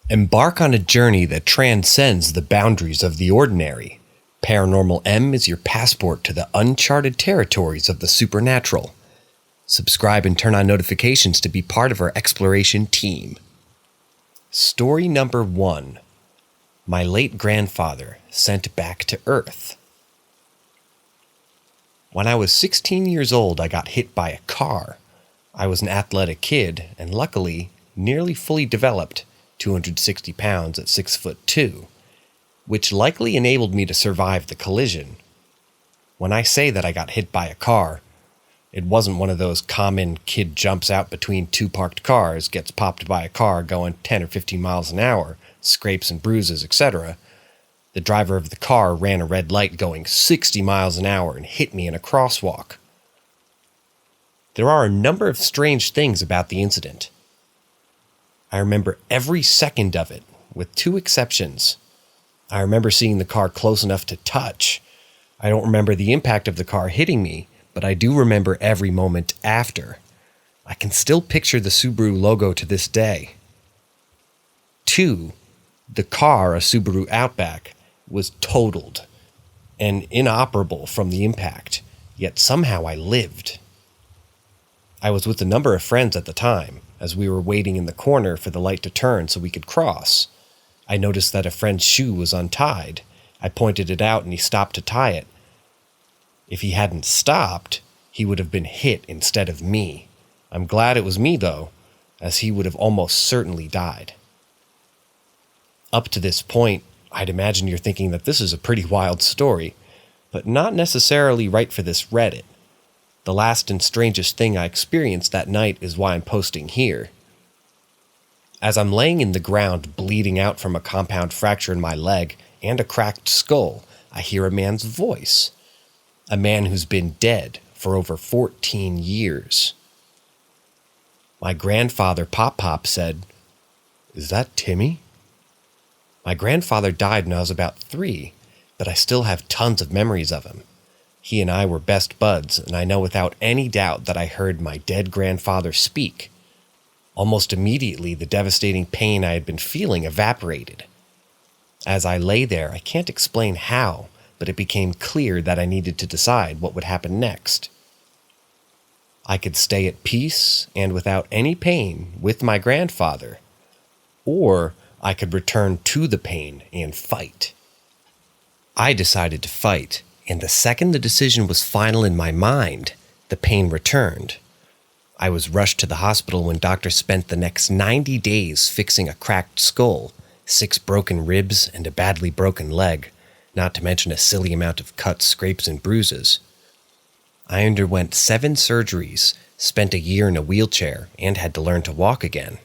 Embark on a journey that transcends the boundaries of the ordinary. Paranormal M is your passport to the uncharted territories of the supernatural. Subscribe and turn on notifications to be part of our exploration team. Story number 1. My late grandfather sent back to Earth. When I was 16 years old, I got hit by a car. I was an athletic kid, and luckily, nearly fully developed, 260 pounds at 6'2", which likely enabled me to survive the collision. When I say that I got hit by a car, it wasn't one of those common kid jumps out between two parked cars, gets popped by a car going 10 or 15 miles an hour, scrapes and bruises, etc. The driver of the car ran a red light going 60 miles an hour and hit me in a crosswalk. There are a number of strange things about the incident. I remember every second of it, with two exceptions. I remember seeing the car close enough to touch. I don't remember the impact of the car hitting me, but I do remember every moment after. I can still picture the Subaru logo to this day. 2. The car, a Subaru Outback, was totaled and inoperable from the impact, yet somehow I lived. I was with a number of friends at the time, as we were waiting in the corner for the light to turn so we could cross. I noticed that a friend's shoe was untied. I pointed it out and he stopped to tie it. If he hadn't stopped, he would have been hit instead of me. I'm glad it was me, though, as he would have almost certainly died. Up to this point, I'd imagine you're thinking that this is a pretty wild story, but not necessarily right for this Reddit. The last and strangest thing I experienced that night is why I'm posting here. As I'm laying in the ground bleeding out from a compound fracture in my leg and a cracked skull, I hear a man's voice. A man who's been dead for over 14 years. My grandfather, Pop, said, "Is that Timmy?" My grandfather died when I was about 3, but I still have tons of memories of him. He and I were best buds, and I know without any doubt that I heard my dead grandfather speak. Almost immediately, the devastating pain I had been feeling evaporated. As I lay there, I can't explain how, but it became clear that I needed to decide what would happen next. I could stay at peace and without any pain with my grandfather, or I could return to the pain and fight. I decided to fight. And the second the decision was final in my mind, the pain returned. I was rushed to the hospital when doctors spent the next 90 days fixing a cracked skull, 6 broken ribs, and a badly broken leg, not to mention a silly amount of cuts, scrapes, and bruises. I underwent 7 surgeries, spent a year in a wheelchair, and had to learn to walk again.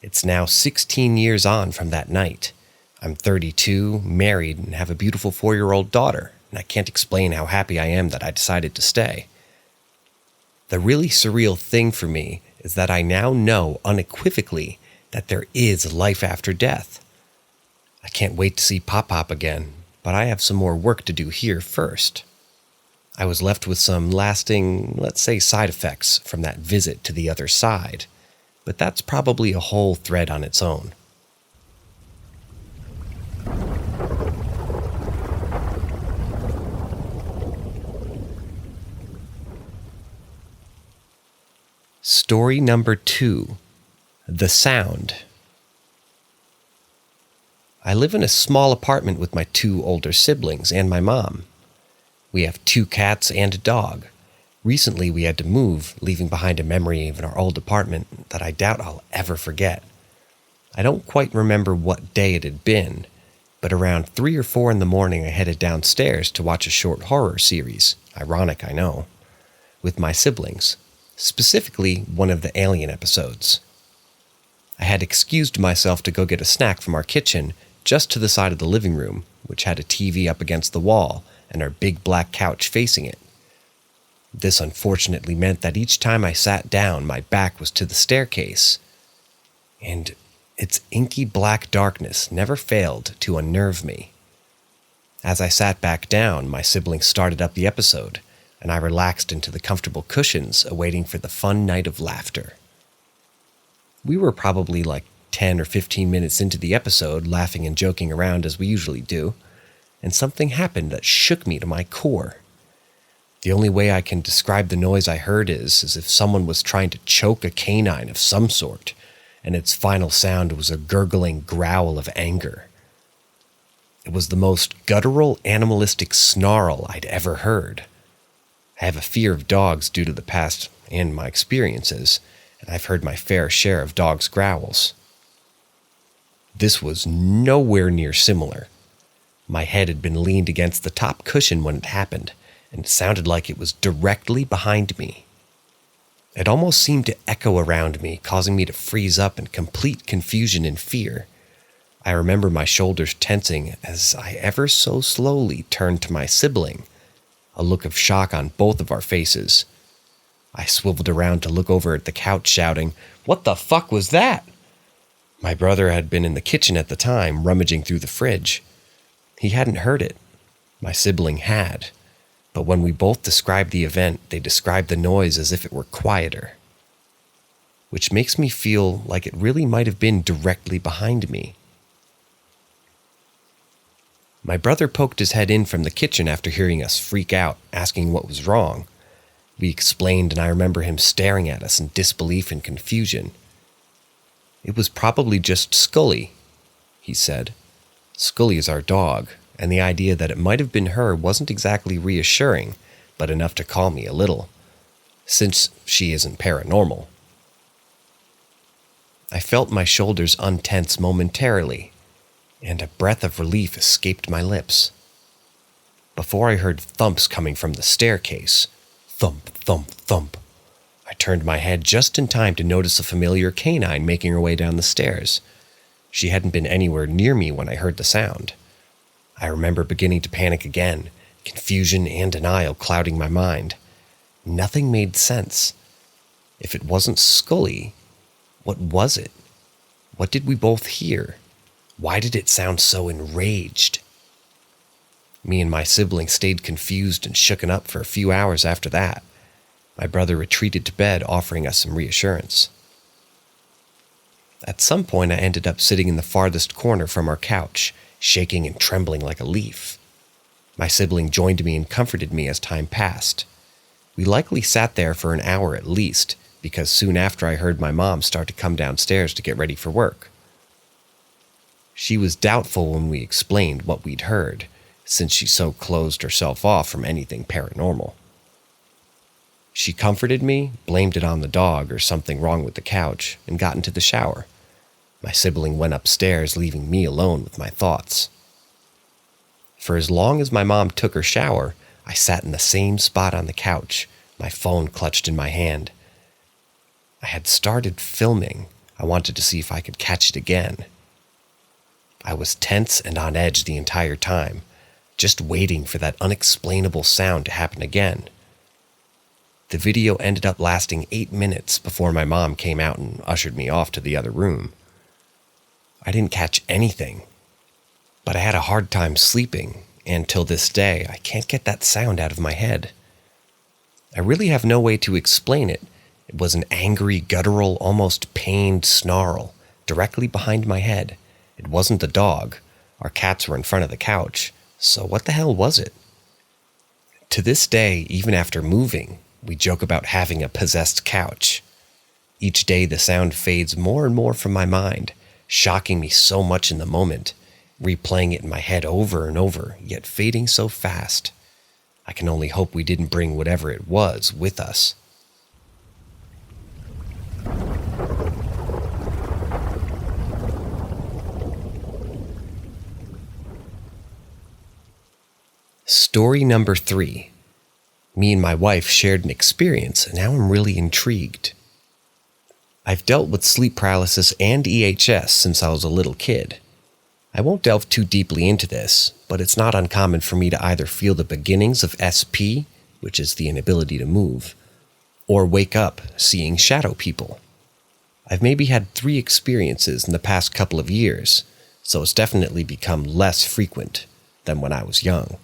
It's now 16 years on from that night. I'm 32, married, and have a beautiful 4-year-old daughter, and I can't explain how happy I am that I decided to stay. The really surreal thing for me is that I now know unequivocally that there is life after death. I can't wait to see Pop again, but I have some more work to do here first. I was left with some lasting, let's say, side effects from that visit to the other side, but that's probably a whole thread on its own. Story number 2. The Sound. I live in a small apartment with my 2 older siblings and my mom. We have 2 cats and a dog. Recently we had to move, leaving behind a memory of our old apartment that I doubt I'll ever forget. I don't quite remember what day it had been, but around 3 or 4 in the morning I headed downstairs to watch a short horror series, ironic I know, with my siblings. Specifically, one of the Alien episodes. I had excused myself to go get a snack from our kitchen just to the side of the living room, which had a TV up against the wall and our big black couch facing it. This unfortunately meant that each time I sat down, my back was to the staircase, and its inky black darkness never failed to unnerve me. As I sat back down, my siblings started up the episode, and I relaxed into the comfortable cushions awaiting for the fun night of laughter. We were probably like 10 or 15 minutes into the episode, laughing and joking around as we usually do, and something happened that shook me to my core. The only way I can describe the noise I heard is as if someone was trying to choke a canine of some sort, and its final sound was a gurgling growl of anger. It was the most guttural, animalistic snarl I'd ever heard. I have a fear of dogs due to the past and my experiences, and I've heard my fair share of dogs' growls. This was nowhere near similar. My head had been leaned against the top cushion when it happened, and it sounded like it was directly behind me. It almost seemed to echo around me, causing me to freeze up in complete confusion and fear. I remember my shoulders tensing as I ever so slowly turned to my sibling, a look of shock on both of our faces. I swiveled around to look over at the couch, shouting, "What the fuck was that?" My brother had been in the kitchen at the time, rummaging through the fridge. He hadn't heard it. My sibling had. But when we both described the event, they described the noise as if it were quieter. Which makes me feel like it really might have been directly behind me. My brother poked his head in from the kitchen after hearing us freak out, asking what was wrong. We explained, and I remember him staring at us in disbelief and confusion. "It was probably just Scully," he said. Scully is our dog, and the idea that it might have been her wasn't exactly reassuring, but enough to calm me a little, since she isn't paranormal. I felt my shoulders untense momentarily, and a breath of relief escaped my lips. Before I heard thumps coming from the staircase, thump, thump, thump, I turned my head just in time to notice a familiar canine making her way down the stairs. She hadn't been anywhere near me when I heard the sound. I remember beginning to panic again, confusion and denial clouding my mind. Nothing made sense. If it wasn't Scully, what was it? What did we both hear? Why did it sound so enraged? Me and my sibling stayed confused and shooken up for a few hours after that. My brother retreated to bed, offering us some reassurance. At some point, I ended up sitting in the farthest corner from our couch, shaking and trembling like a leaf. My sibling joined me and comforted me as time passed. We likely sat there for an hour at least, because soon after I heard my mom start to come downstairs to get ready for work. She was doubtful when we explained what we'd heard, since she so closed herself off from anything paranormal. She comforted me, blamed it on the dog or something wrong with the couch, and got into the shower. My sibling went upstairs, leaving me alone with my thoughts. For as long as my mom took her shower, I sat in the same spot on the couch, my phone clutched in my hand. I had started filming. I wanted to see if I could catch it again. I was tense and on edge the entire time, just waiting for that unexplainable sound to happen again. The video ended up lasting 8 minutes before my mom came out and ushered me off to the other room. I didn't catch anything, but I had a hard time sleeping, and till this day, I can't get that sound out of my head. I really have no way to explain it. It was an angry, guttural, almost pained snarl directly behind my head. It wasn't the dog. Our cats were in front of the couch, so what the hell was it? To this day, even after moving, we joke about having a possessed couch. Each day the sound fades more and more from my mind, shocking me so much in the moment, replaying it in my head over and over, yet fading so fast. I can only hope we didn't bring whatever it was with us. Story number 3. Me and my wife shared an experience, and now I'm really intrigued. I've dealt with sleep paralysis and EHS since I was a little kid. I won't delve too deeply into this, but it's not uncommon for me to either feel the beginnings of SP, which is the inability to move, or wake up seeing shadow people. I've maybe had 3 experiences in the past couple of years, so it's definitely become less frequent than when I was young.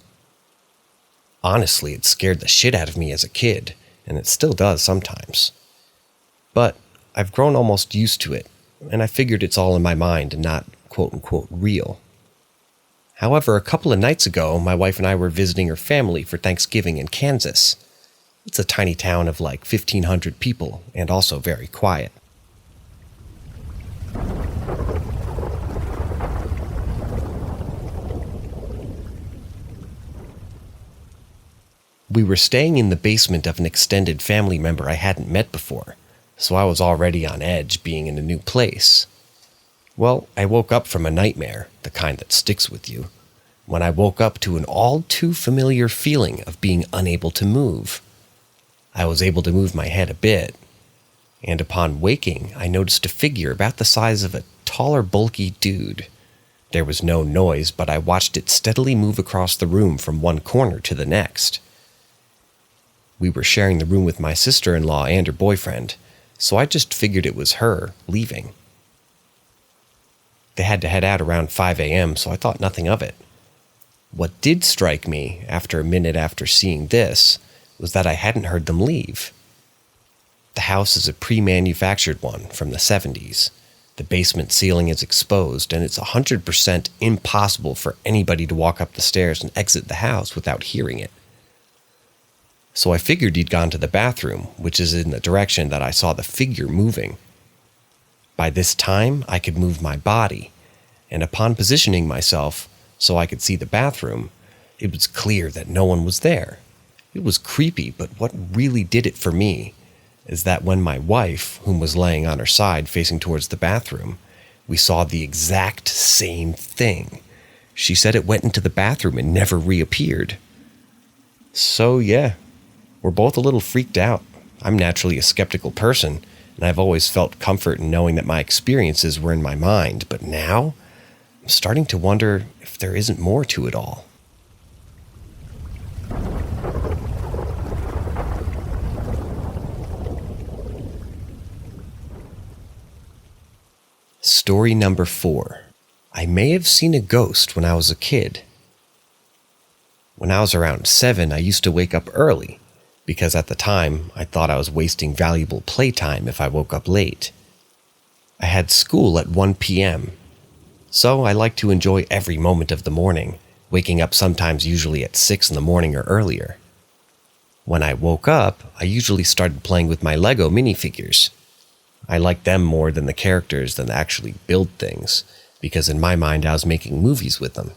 Honestly, it scared the shit out of me as a kid, and it still does sometimes. But I've grown almost used to it, and I figured it's all in my mind and not quote-unquote real. However, a couple of nights ago, my wife and I were visiting her family for Thanksgiving in Kansas. It's a tiny town of like 1,500 people and also very quiet. We were staying in the basement of an extended family member I hadn't met before, so I was already on edge being in a new place. Well, I woke up from a nightmare, the kind that sticks with you, when I woke up to an all too familiar feeling of being unable to move. I was able to move my head a bit, and upon waking, I noticed a figure about the size of a taller, bulky dude. There was no noise, but I watched it steadily move across the room from one corner to the next. We were sharing the room with my sister-in-law and her boyfriend, so I just figured it was her leaving. They had to head out around 5 a.m., so I thought nothing of it. What did strike me after a minute after seeing this was that I hadn't heard them leave. The house is a pre-manufactured one from the 70s. The basement ceiling is exposed, and it's 100% impossible for anybody to walk up the stairs and exit the house without hearing it. So I figured he'd gone to the bathroom, which is in the direction that I saw the figure moving. By this time, I could move my body, and upon positioning myself so I could see the bathroom, it was clear that no one was there. It was creepy, but what really did it for me is that when my wife, whom was laying on her side facing towards the bathroom, we saw the exact same thing. She said it went into the bathroom and never reappeared. So yeah, we're both a little freaked out. I'm naturally a skeptical person, and I've always felt comfort in knowing that my experiences were in my mind, but now I'm starting to wonder if there isn't more to it all. Story number 4. I may have seen a ghost when I was a kid. When I was around 7, I used to wake up early, because at the time, I thought I was wasting valuable playtime if I woke up late. I had school at 1 p.m., so I liked to enjoy every moment of the morning, waking up sometimes usually at 6 in the morning or earlier. When I woke up, I usually started playing with my Lego minifigures. I liked them more than the characters than actually build things, because in my mind I was making movies with them.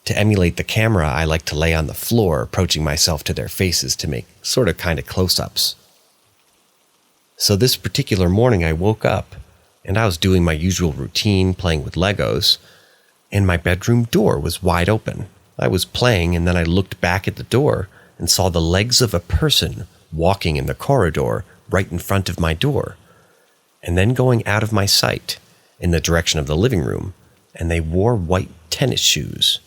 To emulate the camera, I like to lay on the floor, approaching myself to their faces to make kind of close-ups. So this particular morning I woke up, and I was doing my usual routine, playing with Legos, and my bedroom door was wide open. I was playing, and then I looked back at the door and saw the legs of a person walking in the corridor right in front of my door, and then going out of my sight in the direction of the living room, and they wore white tennis shoes.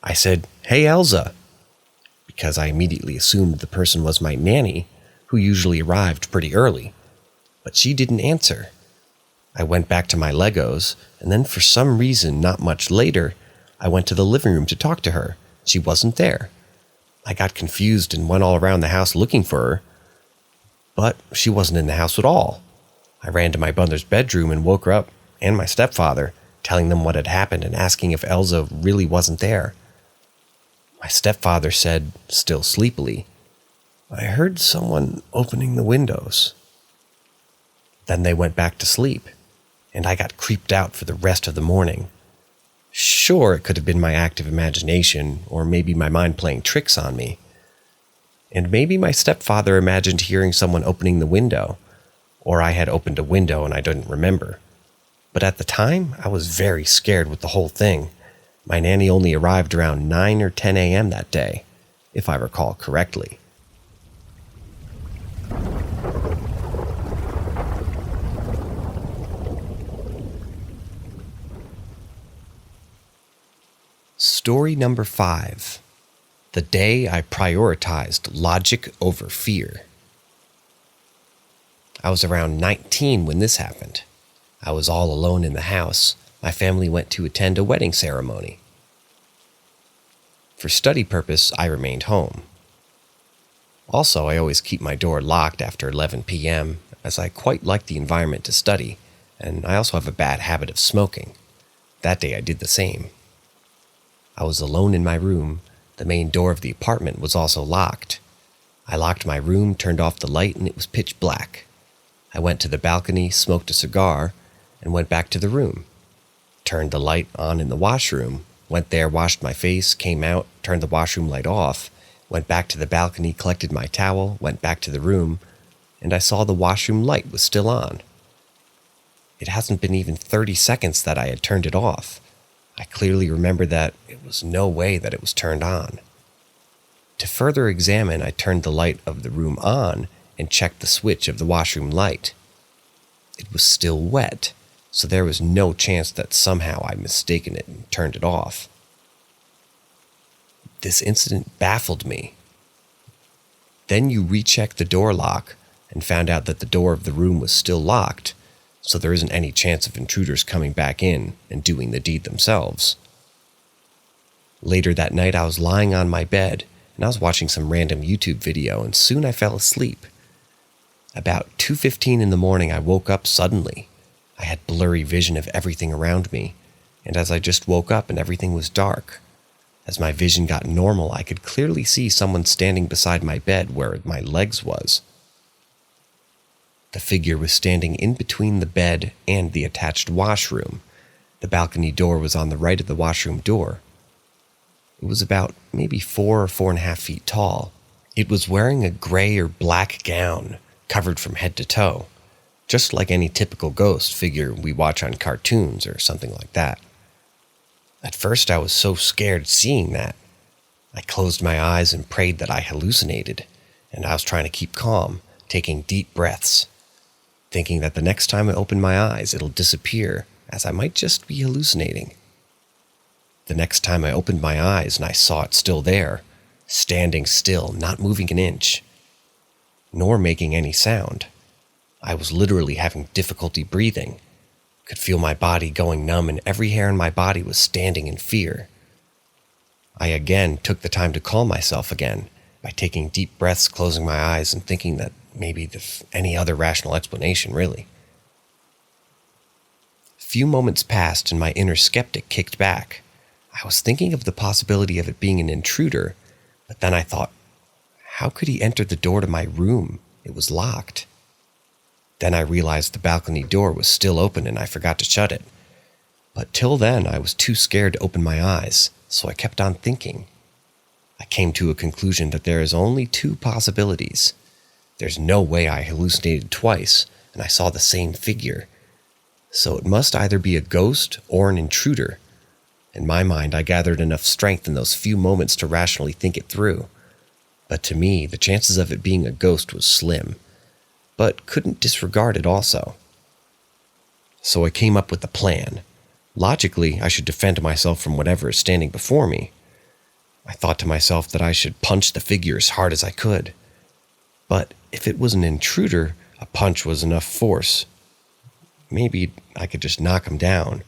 I said, "Hey, Elza," because I immediately assumed the person was my nanny, who usually arrived pretty early, but she didn't answer. I went back to my Legos, and then for some reason, not much later, I went to the living room to talk to her. She wasn't there. I got confused and went all around the house looking for her, but she wasn't in the house at all. I ran to my mother's bedroom and woke her up, and my stepfather, telling them what had happened and asking if Elza really wasn't there. My stepfather said, still sleepily, "I heard someone opening the windows." Then they went back to sleep, and I got creeped out for the rest of the morning. Sure, it could have been my active imagination, or maybe my mind playing tricks on me. And maybe my stepfather imagined hearing someone opening the window, or I had opened a window and I didn't remember. But at the time, I was very scared with the whole thing. My nanny only arrived around 9 or 10 a.m. that day, if I recall correctly. Story number 5. The day I prioritized logic over fear. I was around 19 when this happened. I was all alone in the house. My family went to attend a wedding ceremony. For study purpose, I remained home. Also, I always keep my door locked after 11 p.m., as I quite like the environment to study, and I also have a bad habit of smoking. That day I did the same. I was alone in my room. The main door of the apartment was also locked. I locked my room, turned off the light, and it was pitch black. I went to the balcony, smoked a cigar, and went back to the room. Turned the light on in the washroom, went there, washed my face, came out, turned the washroom light off, went back to the balcony, collected my towel, went back to the room, and I saw the washroom light was still on. It hasn't been even 30 seconds that I had turned it off. I clearly remember that it was no way that it was turned on. To further examine, I turned the light of the room on and checked the switch of the washroom light. It was still wet, so there was no chance that somehow I'd mistaken it and turned it off. This incident baffled me. Then you rechecked the door lock and found out that the door of the room was still locked, so there isn't any chance of intruders coming back in and doing the deed themselves. Later that night, I was lying on my bed and I was watching some random YouTube video, and soon I fell asleep. About 2:15 in the morning, I woke up suddenly. I had blurry vision of everything around me, and as I just woke up and everything was dark. As my vision got normal, I could clearly see someone standing beside my bed where my legs was. The figure was standing in between the bed and the attached washroom. The balcony door was on the right of the washroom door. It was about maybe 4 or 4.5 feet tall. It was wearing a gray or black gown, covered from head to toe, just like any typical ghost figure we watch on cartoons or something like that. At first, I was so scared seeing that. I closed my eyes and prayed that I hallucinated, and I was trying to keep calm, taking deep breaths, thinking that the next time I open my eyes, it'll disappear, as I might just be hallucinating. The next time I opened my eyes and I saw it still there, standing still, not moving an inch, nor making any sound. I was literally having difficulty breathing, could feel my body going numb, and every hair in my body was standing in fear. I again took the time to calm myself again by taking deep breaths, closing my eyes, and thinking that maybe any other rational explanation, really. A few moments passed and my inner skeptic kicked back. I was thinking of the possibility of it being an intruder, but then I thought, how could he enter the door to my room? It was locked. Then I realized the balcony door was still open and I forgot to shut it. But till then, I was too scared to open my eyes, so I kept on thinking. I came to a conclusion that there is only 2 possibilities. There's no way I hallucinated twice and I saw the same figure. So it must either be a ghost or an intruder. In my mind, I gathered enough strength in those few moments to rationally think it through. But to me, the chances of it being a ghost was slim, but couldn't disregard it also. So I came up with a plan. Logically, I should defend myself from whatever is standing before me. I thought to myself that I should punch the figure as hard as I could. But if it was an intruder, a punch was enough force. Maybe I could just knock him down.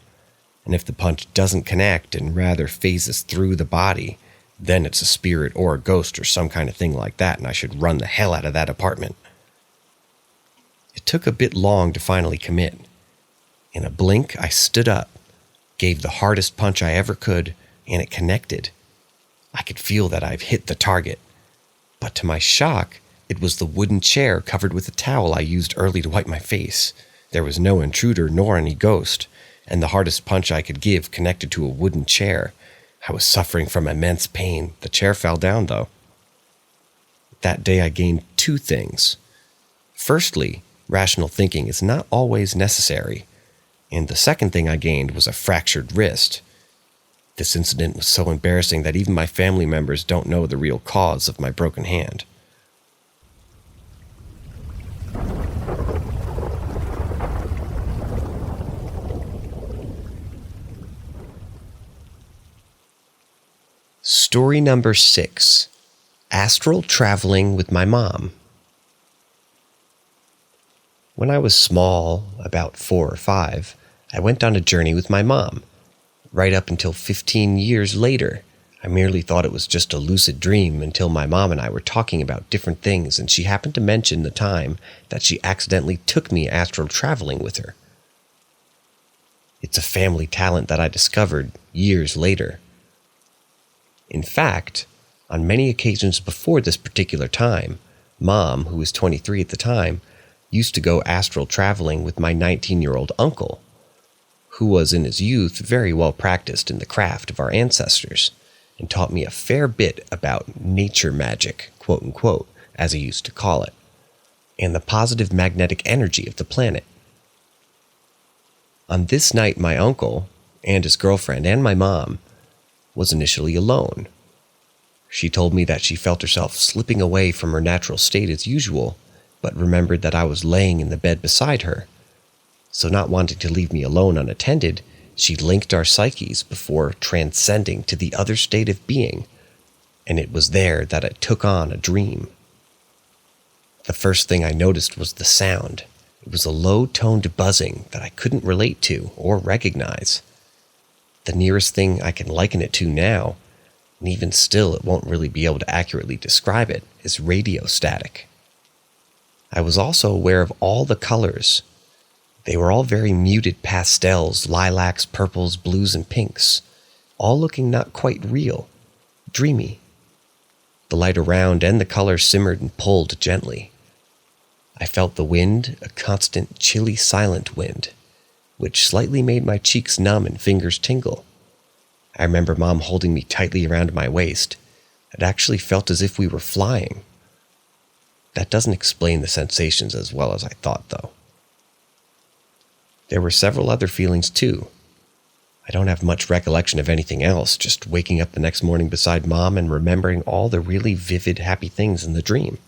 And if the punch doesn't connect and rather phases through the body, then it's a spirit or a ghost or some kind of thing like that, and I should run the hell out of that apartment. It took a bit long to finally commit. In a blink, I stood up, gave the hardest punch I ever could, and it connected. I could feel that I've hit the target. But to my shock, it was the wooden chair covered with a towel I used early to wipe my face. There was no intruder nor any ghost, and the hardest punch I could give connected to a wooden chair. I was suffering from immense pain. The chair fell down, though. That day I gained 2 things. Firstly, rational thinking is not always necessary. And the second thing I gained was a fractured wrist. This incident was so embarrassing that even my family members don't know the real cause of my broken hand. Story number 6. Astral traveling with my mom. When I was small, about 4 or 5, I went on a journey with my mom. Right up until 15 years later, I merely thought it was just a lucid dream until my mom and I were talking about different things and she happened to mention the time that she accidentally took me astral traveling with her. It's a family talent that I discovered years later. In fact, on many occasions before this particular time, Mom, who was 23 at the time, used to go astral traveling with my 19-year-old uncle, who was in his youth very well practiced in the craft of our ancestors, and taught me a fair bit about nature magic, quote unquote, as he used to call it, and the positive magnetic energy of the planet. On this night, my uncle, and his girlfriend, and my mom, was initially alone. She told me that she felt herself slipping away from her natural state as usual, but remembered that I was laying in the bed beside her. So not wanting to leave me alone unattended, she linked our psyches before transcending to the other state of being, and it was there that I took on a dream. The first thing I noticed was the sound. It was a low-toned buzzing that I couldn't relate to or recognize. The nearest thing I can liken it to now, and even still it won't really be able to accurately describe it, is radio static. I was also aware of all the colors. They were all very muted pastels, lilacs, purples, blues, and pinks, all looking not quite real, dreamy. The light around and the color simmered and pulled gently. I felt the wind, a constant, chilly, silent wind, which slightly made my cheeks numb and fingers tingle. I remember Mom holding me tightly around my waist. It actually felt as if we were flying. That doesn't explain the sensations as well as I thought, though. There were several other feelings, too. I don't have much recollection of anything else, just waking up the next morning beside Mom and remembering all the really vivid, happy things in the dream.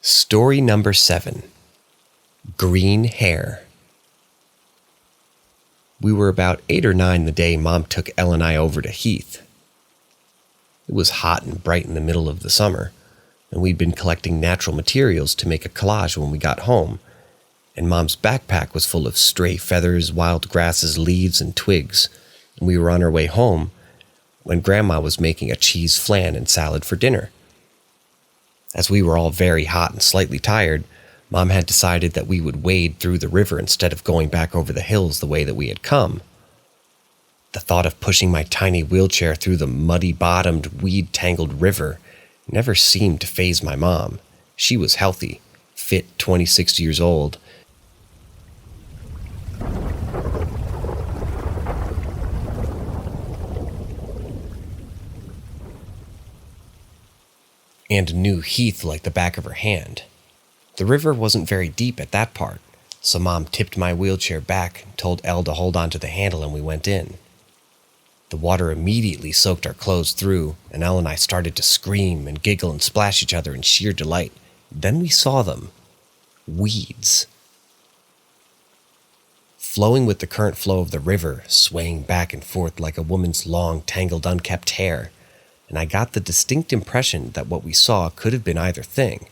Story number 7. Green Hair. We were about 8 or 9 the day Mom took Elle and I over to Heath. It was hot and bright in the middle of the summer, and we'd been collecting natural materials to make a collage when we got home, and Mom's backpack was full of stray feathers, wild grasses, leaves, and twigs, and we were on our way home when Grandma was making a cheese flan and salad for dinner. As we were all very hot and slightly tired, Mom had decided that we would wade through the river instead of going back over the hills the way that we had come. The thought of pushing my tiny wheelchair through the muddy-bottomed, weed-tangled river never seemed to faze my mom. She was healthy, fit, 26 years old, and knew Heath like the back of her hand. The river wasn't very deep at that part, so Mom tipped my wheelchair back and told Elle to hold on to the handle, and we went in. The water immediately soaked our clothes through, and Elle and I started to scream and giggle and splash each other in sheer delight. Then we saw them. Weeds. Flowing with the current flow of the river, swaying back and forth like a woman's long, tangled, unkempt hair, and I got the distinct impression that what we saw could have been either thing.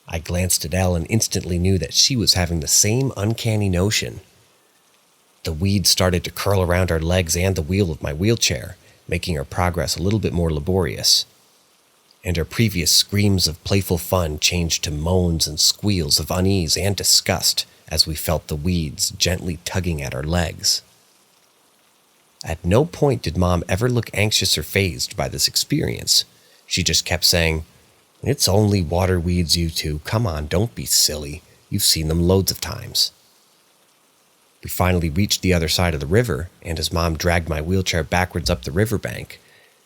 I glanced at Elle and instantly knew that she was having the same uncanny notion. The weeds started to curl around our legs and the wheel of my wheelchair, making our progress a little bit more laborious. And our previous screams of playful fun changed to moans and squeals of unease and disgust as we felt the weeds gently tugging at our legs. At no point did Mom ever look anxious or fazed by this experience. She just kept saying, "It's only water weeds, you two. Come on, don't be silly. You've seen them loads of times." We finally reached the other side of the river, and as Mom dragged my wheelchair backwards up the riverbank,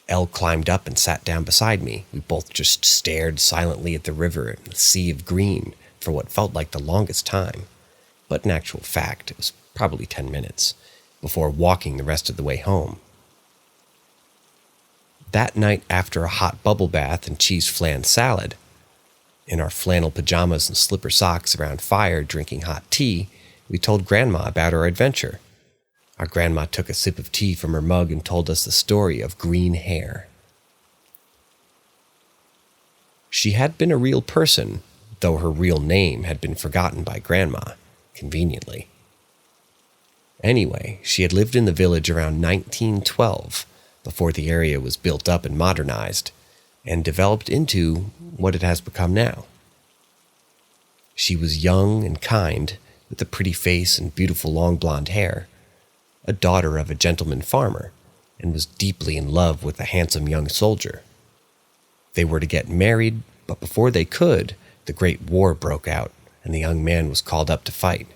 Elle climbed up and sat down beside me. We both just stared silently at the river and the sea of green for what felt like the longest time. But in actual fact, it was probably 10 minutes, before walking the rest of the way home. That night, after a hot bubble bath and cheese flan salad, in our flannel pajamas and slipper socks around fire drinking hot tea, we told Grandma about our adventure. Our grandma took a sip of tea from her mug and told us the story of Green Hair. She had been a real person, though her real name had been forgotten by Grandma, conveniently. Anyway, she had lived in the village around 1912, before the area was built up and modernized, and developed into what it has become now. She was young and kind, with a pretty face and beautiful long blonde hair, a daughter of a gentleman farmer, and was deeply in love with a handsome young soldier. They were to get married, but before they could, the Great War broke out, and the young man was called up to fight.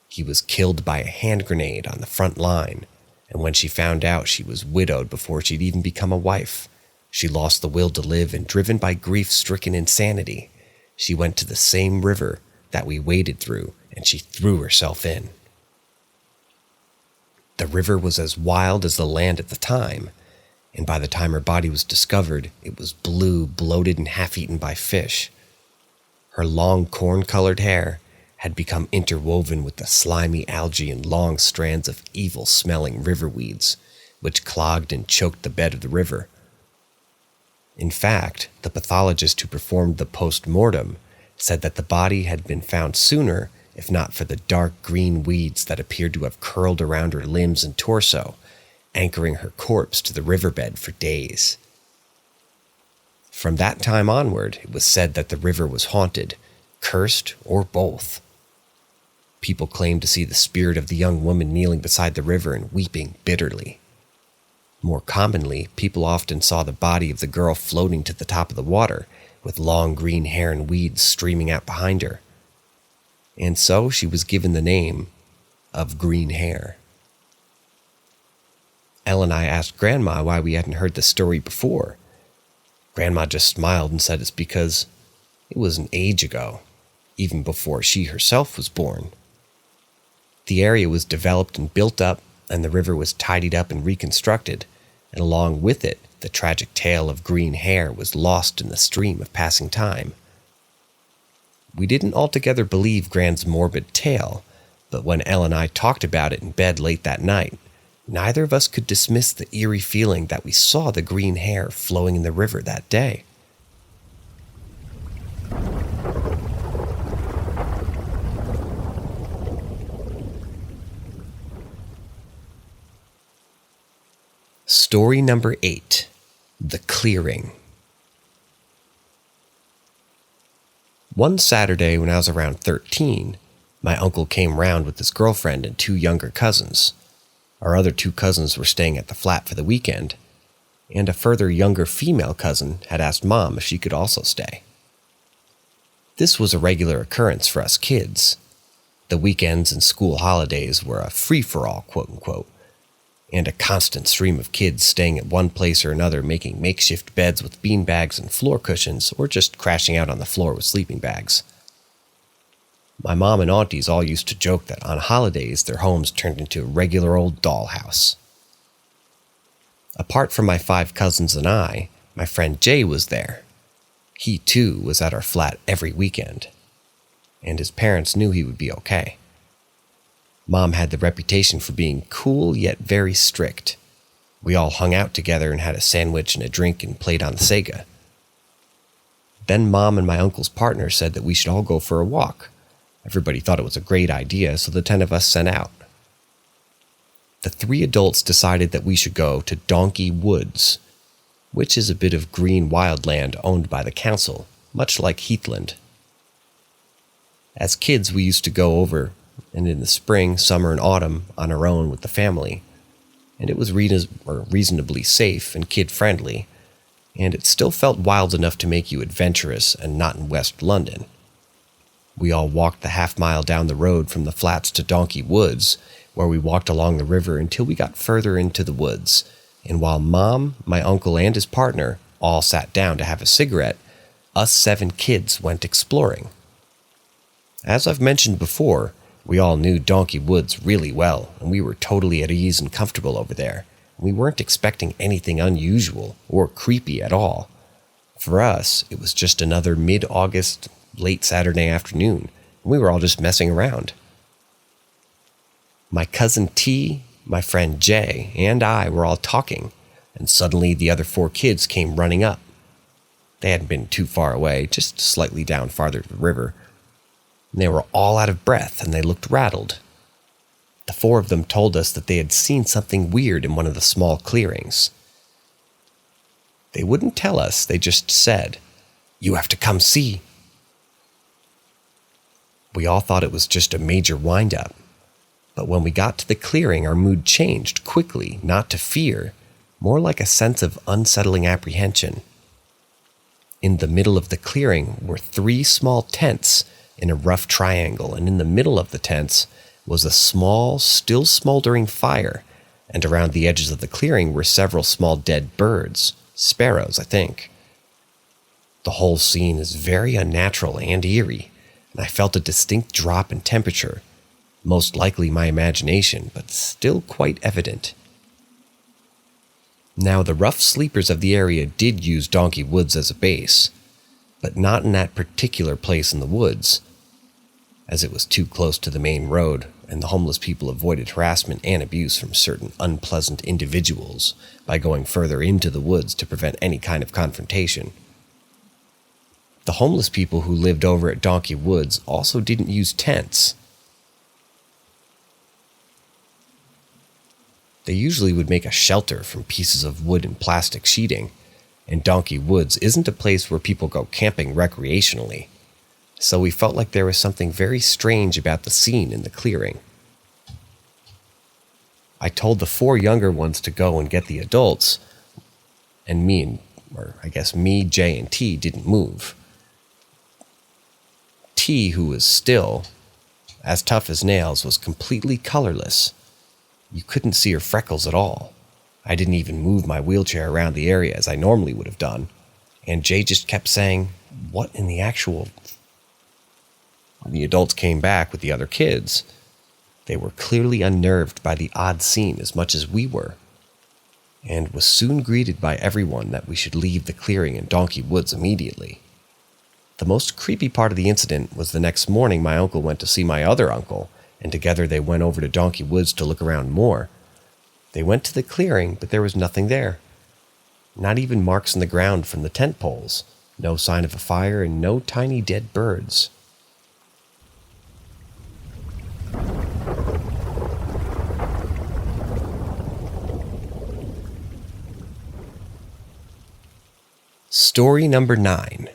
He was killed by a hand grenade on the front line, and when she found out she was widowed before she'd even become a wife, she lost the will to live, and driven by grief-stricken insanity, she went to the same river that we waded through, and she threw herself in. The river was as wild as the land at the time, and by the time her body was discovered, it was blue, bloated, and half-eaten by fish. Her long corn-colored hair had become interwoven with the slimy algae and long strands of evil-smelling river weeds, which clogged and choked the bed of the river. In fact, the pathologist who performed the post-mortem said that the body had been found sooner if not for the dark green weeds that appeared to have curled around her limbs and torso, anchoring her corpse to the riverbed for days. From that time onward, it was said that the river was haunted, cursed, or both. People claimed to see the spirit of the young woman kneeling beside the river and weeping bitterly. More commonly, people often saw the body of the girl floating to the top of the water, with long green hair and weeds streaming out behind her. And so she was given the name of Green Hair. Elle and I asked Grandma why we hadn't heard the story before. Grandma just smiled and said it's because it was an age ago, even before she herself was born. The area was developed and built up, and the river was tidied up and reconstructed, and along with it, the tragic tale of Green Hair was lost in the stream of passing time. We didn't altogether believe Gran's morbid tale, but when Elle and I talked about it in bed late that night, neither of us could dismiss the eerie feeling that we saw the green hair flowing in the river that day. Story number 8, The Clearing. One Saturday when I was around 13, my uncle came round with his girlfriend and 2 younger cousins. Our other 2 cousins were staying at the flat for the weekend, and a further younger female cousin had asked Mom if she could also stay. This was a regular occurrence for us kids. The weekends and school holidays were a free-for-all, quote-unquote, and a constant stream of kids staying at one place or another, making makeshift beds with beanbags and floor cushions, or just crashing out on the floor with sleeping bags. My mom and aunties all used to joke that on holidays their homes turned into a regular old dollhouse. Apart from my 5 cousins and I, my friend Jay was there. He too was at our flat every weekend, and his parents knew he would be okay. Mom had the reputation for being cool yet very strict. We all hung out together and had a sandwich and a drink and played on the Sega. Then Mom and my uncle's partner said that we should all go for a walk. Everybody thought it was a great idea, so the 10 of us set out. The 3 adults decided that we should go to Donkey Woods, which is a bit of green wildland owned by the council, much like Heathland. As kids, we used to go over, and in the spring, summer, and autumn on our own with the family, and it was reasonably safe and kid-friendly, and it still felt wild enough to make you adventurous and not in West London. We all walked the half-mile down the road from the flats to Donkey Woods, where we walked along the river until we got further into the woods, and while Mom, my uncle, and his partner all sat down to have a cigarette, us 7 kids went exploring. As I've mentioned before, we all knew Donkey Woods really well, and we were totally at ease and comfortable over there. We weren't expecting anything unusual or creepy at all. For us, it was just another mid-August, late Saturday afternoon, and we were all just messing around. My cousin T, my friend Jay, and I were all talking, and suddenly the other 4 kids came running up. They hadn't been too far away, just slightly down farther to the river. And they were all out of breath and they looked rattled. The four of them told us that they had seen something weird in one of the small clearings. They wouldn't tell us, they just said, "You have to come see." We all thought it was just a major wind-up. But when we got to the clearing, our mood changed quickly, not to fear, more like a sense of unsettling apprehension. In the middle of the clearing were 3 small tents in a rough triangle, and in the middle of the tents was a small, still smoldering fire, and around the edges of the clearing were several small dead birds, sparrows, I think. The whole scene is very unnatural and eerie, and I felt a distinct drop in temperature, most likely my imagination, but still quite evident. Now, the rough sleepers of the area did use Donkey Woods as a base, but not in that particular place in the woods, as it was too close to the main road, and the homeless people avoided harassment and abuse from certain unpleasant individuals by going further into the woods to prevent any kind of confrontation. The homeless people who lived over at Donkey Woods also didn't use tents. They usually would make a shelter from pieces of wood and plastic sheeting, and Donkey Woods isn't a place where people go camping recreationally, so we felt like there was something very strange about the scene in the clearing. I told the 4 younger ones to go and get the adults, and me, Jay, and T didn't move. T, who was still as tough as nails, was completely colorless. You couldn't see her freckles at all. I didn't even move my wheelchair around the area as I normally would have done, and Jay just kept saying, "What in the actual..." When the adults came back with the other kids, they were clearly unnerved by the odd scene as much as we were, and was soon greeted by everyone that we should leave the clearing in Donkey Woods immediately. The most creepy part of the incident was the next morning my uncle went to see my other uncle, and together they went over to Donkey Woods to look around more. They went to the clearing, but there was nothing there. Not even marks in the ground from the tent poles, no sign of a fire, and no tiny dead birds. Story number 9.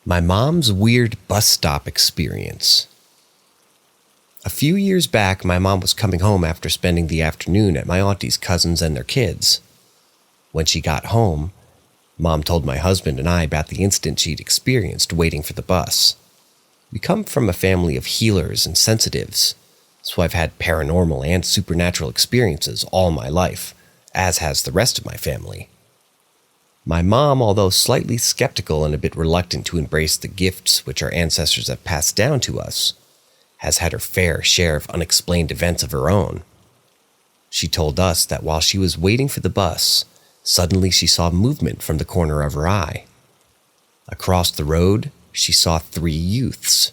My mom's weird bus stop experience. A few years back, my mom was coming home after spending the afternoon at my auntie's cousins and their kids. When she got home, Mom told my husband and I about the incident she'd experienced waiting for the bus. We come from a family of healers and sensitives, so I've had paranormal and supernatural experiences all my life, as has the rest of my family. My mom, although slightly skeptical and a bit reluctant to embrace the gifts which our ancestors have passed down to us, has had her fair share of unexplained events of her own. She told us that while she was waiting for the bus, suddenly she saw movement from the corner of her eye. Across the road, she saw 3 youths.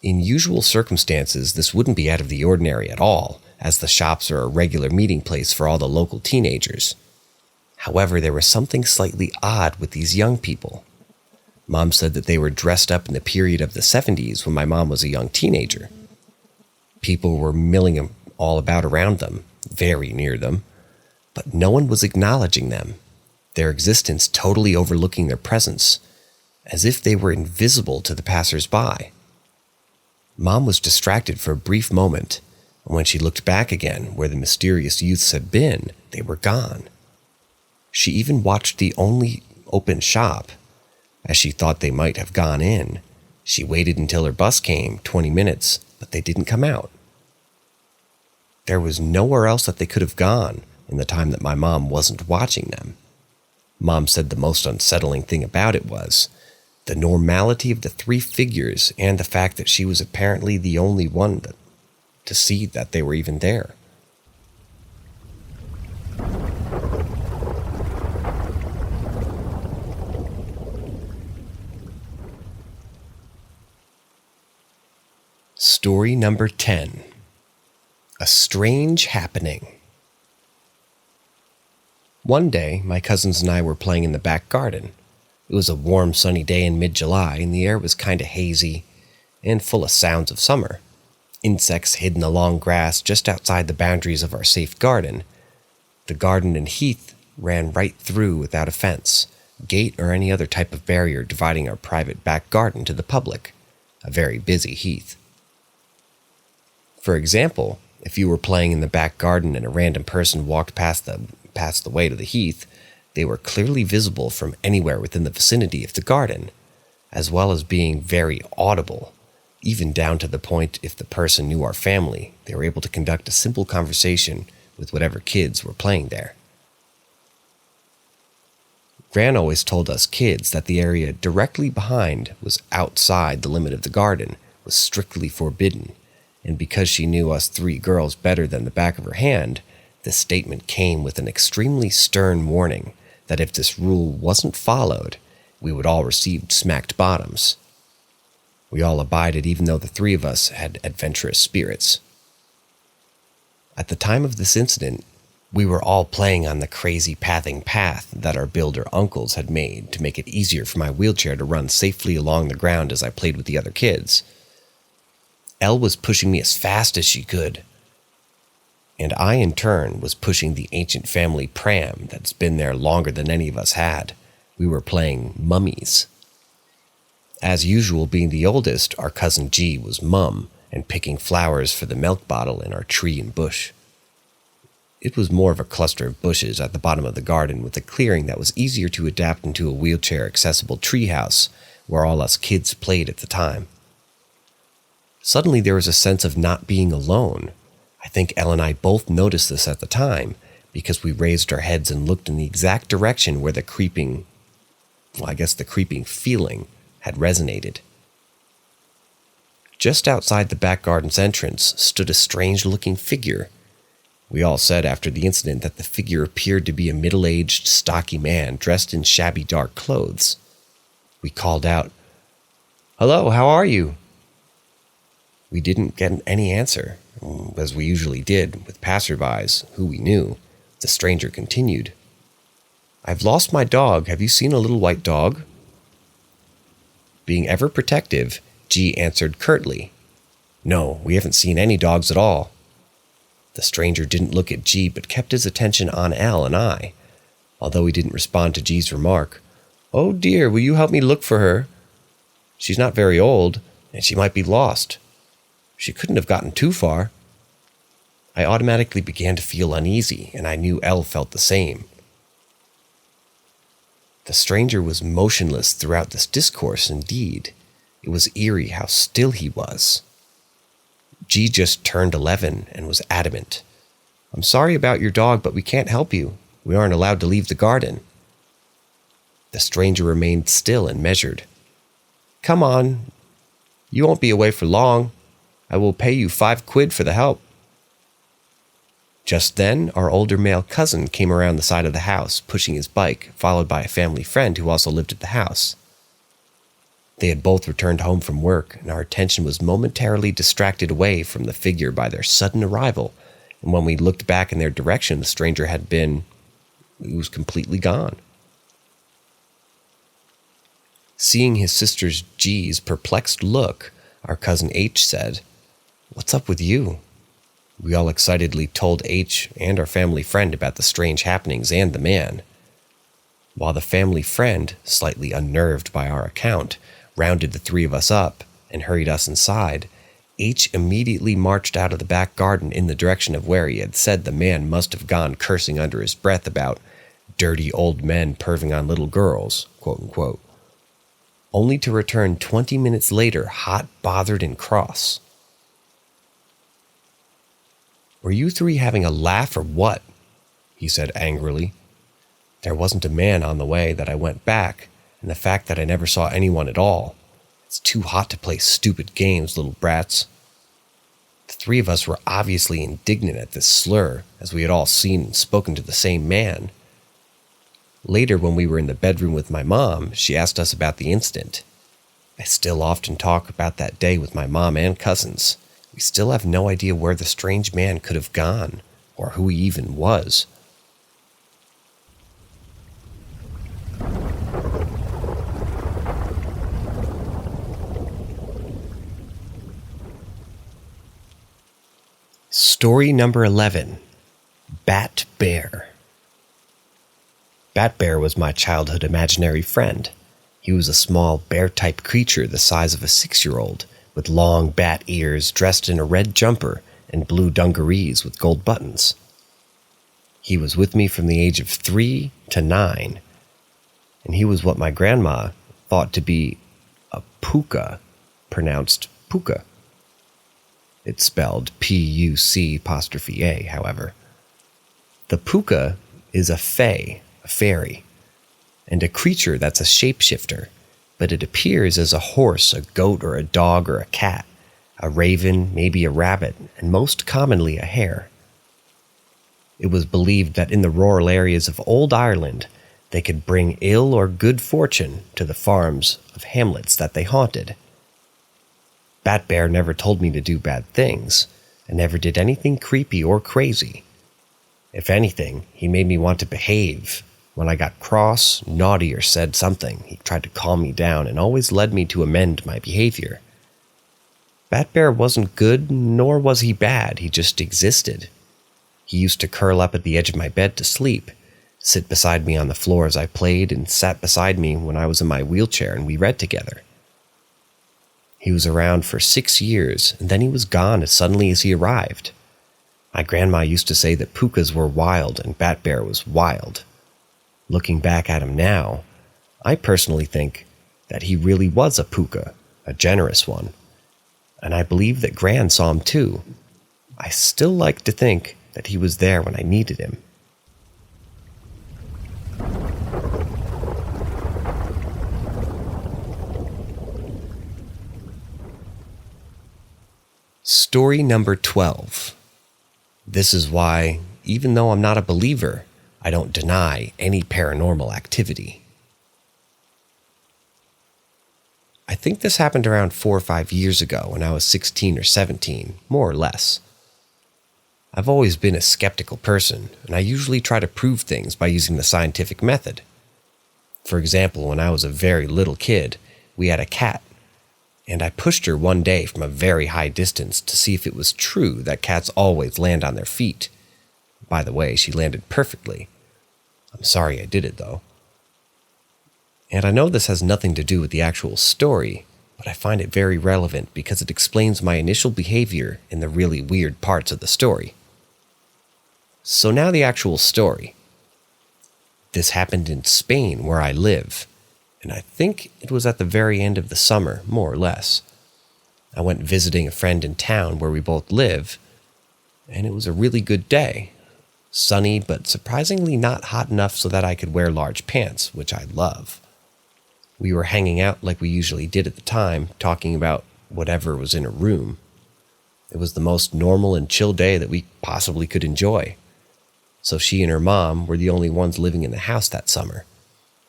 In usual circumstances, this wouldn't be out of the ordinary at all, as the shops are a regular meeting place for all the local teenagers. However, there was something slightly odd with these young people. Mom said that they were dressed up in the period of the 70s when my mom was a young teenager. People were milling all about around them, very near them, but no one was acknowledging them, their existence totally overlooking their presence, as if they were invisible to the passers-by. Mom was distracted for a brief moment, and when she looked back again where the mysterious youths had been, they were gone. She even watched the only open shop, as she thought they might have gone in. She waited until her bus came, 20 minutes, but they didn't come out. There was nowhere else that they could have gone in the time that my mom wasn't watching them. Mom said the most unsettling thing about it was the normality of the 3 figures and the fact that she was apparently the only one to see that they were even there. Story number 10. A strange happening. One day, my cousins and I were playing in the back garden. It was a warm, sunny day in mid-July, and the air was kind of hazy and full of sounds of summer. Insects hid in the long grass just outside the boundaries of our safe garden. The garden and heath ran right through without a fence, gate, or any other type of barrier dividing our private back garden to the public, a very busy heath. For example, if you were playing in the back garden and a random person walked past the way to the heath, they were clearly visible from anywhere within the vicinity of the garden, as well as being very audible, even down to the point if the person knew our family, they were able to conduct a simple conversation with whatever kids were playing there. Gran always told us kids that the area directly behind was outside the limit of the garden, was strictly forbidden, and because she knew us three girls better than the back of her hand, this statement came with an extremely stern warning that if this rule wasn't followed, we would all receive smacked bottoms. We all abided even though the three of us had adventurous spirits. At the time of this incident, we were all playing on the crazy pathing path that our builder uncles had made to make it easier for my wheelchair to run safely along the ground as I played with the other kids. Elle was pushing me as fast as she could, and I in turn was pushing the ancient family pram that's been there longer than any of us had. We were playing mummies. As usual, being the oldest, our cousin G was mum and picking flowers for the milk bottle in our tree and bush. It was more of a cluster of bushes at the bottom of the garden with a clearing that was easier to adapt into a wheelchair-accessible treehouse where all us kids played at the time. Suddenly there was a sense of not being alone. I think Elle and I both noticed this at the time because we raised our heads and looked in the exact direction where the creeping feeling had resonated. Just outside the back garden's entrance stood a strange-looking figure. We all said after the incident that the figure appeared to be a middle-aged, stocky man dressed in shabby dark clothes. We called out, "Hello, how are you?" We didn't get any answer, as we usually did with passerbys who we knew. The stranger continued, "I've lost my dog. Have you seen a little white dog?" Being ever protective, G answered curtly, "No, we haven't seen any dogs at all." The stranger didn't look at G but kept his attention on Elle and I, although he didn't respond to G's remark. "Oh dear, will you help me look for her? She's not very old, and she might be lost. She couldn't have gotten too far." I automatically began to feel uneasy, and I knew Elle felt the same. The stranger was motionless throughout this discourse indeed. It was eerie how still he was. G just turned 11 and was adamant. "I'm sorry about your dog, but we can't help you. We aren't allowed to leave the garden." The stranger remained still and measured. "Come on. You won't be away for long. I will pay you 5 quid for the help." Just then, our older male cousin came around the side of the house, pushing his bike, followed by a family friend who also lived at the house. They had both returned home from work, and our attention was momentarily distracted away from the figure by their sudden arrival, and when we looked back in their direction, the stranger he was completely gone. Seeing his sister G's perplexed look, our cousin H said, "What's up with you?" We all excitedly told H and our family friend about the strange happenings and the man. While the family friend, slightly unnerved by our account, rounded the three of us up and hurried us inside, H immediately marched out of the back garden in the direction of where he had said the man must have gone, cursing under his breath about dirty old men perving on little girls, quote unquote, only to return 20 minutes later hot, bothered, and cross. "Were you three having a laugh or what?" he said angrily. "There wasn't a man on the way that I went back, and the fact that I never saw anyone at all. It's too hot to play stupid games, little brats." The three of us were obviously indignant at this slur, as we had all seen and spoken to the same man. Later, when we were in the bedroom with my mom, she asked us about the incident. I still often talk about that day with my mom and cousins. We still have no idea where the strange man could have gone, or who he even was. Story number 11. Bat Bear. Bat Bear was my childhood imaginary friend. He was a small bear-type creature the size of a 6-year-old, with long bat ears, dressed in a red jumper and blue dungarees with gold buttons. He was with me from the age of 3 to 9, and he was what my grandma thought to be a puka, pronounced puka. It's spelled P-U-C'-A, however. The puka is a fae, a fairy, and a creature that's a shapeshifter, but it appears as a horse, a goat, or a dog, or a cat, a raven, maybe a rabbit, and most commonly a hare. It was believed that in the rural areas of old Ireland, they could bring ill or good fortune to the farms of hamlets that they haunted. Bat Bear never told me to do bad things, and never did anything creepy or crazy. If anything, he made me want to behave. When I got cross, naughty, or said something, he tried to calm me down and always led me to amend my behavior. Bat Bear wasn't good, nor was he bad, he just existed. He used to curl up at the edge of my bed to sleep, sit beside me on the floor as I played, and sat beside me when I was in my wheelchair and we read together. He was around for 6 years, and then he was gone as suddenly as he arrived. My grandma used to say that pukas were wild and Bat Bear was wild. Looking back at him now, I personally think that he really was a puka, a generous one. And I believe that Gran saw him too. I still like to think that he was there when I needed him. Story number 12. This is why, even though I'm not a believer, I don't deny any paranormal activity. I think this happened around 4 or 5 years ago when I was 16 or 17, more or less. I've always been a skeptical person, and I usually try to prove things by using the scientific method. For example, when I was a very little kid, we had a cat, and I pushed her one day from a very high distance to see if it was true that cats always land on their feet. By the way, she landed perfectly. I'm sorry I did it, though. And I know this has nothing to do with the actual story, but I find it very relevant because it explains my initial behavior in the really weird parts of the story. So now the actual story. This happened in Spain, where I live, and I think it was at the very end of the summer, more or less. I went visiting a friend in town where we both live, and it was a really good day. Sunny, but surprisingly not hot enough so that I could wear large pants, which I love. We were hanging out like we usually did at the time, talking about whatever was in a room. It was the most normal and chill day that we possibly could enjoy. So she and her mom were the only ones living in the house that summer.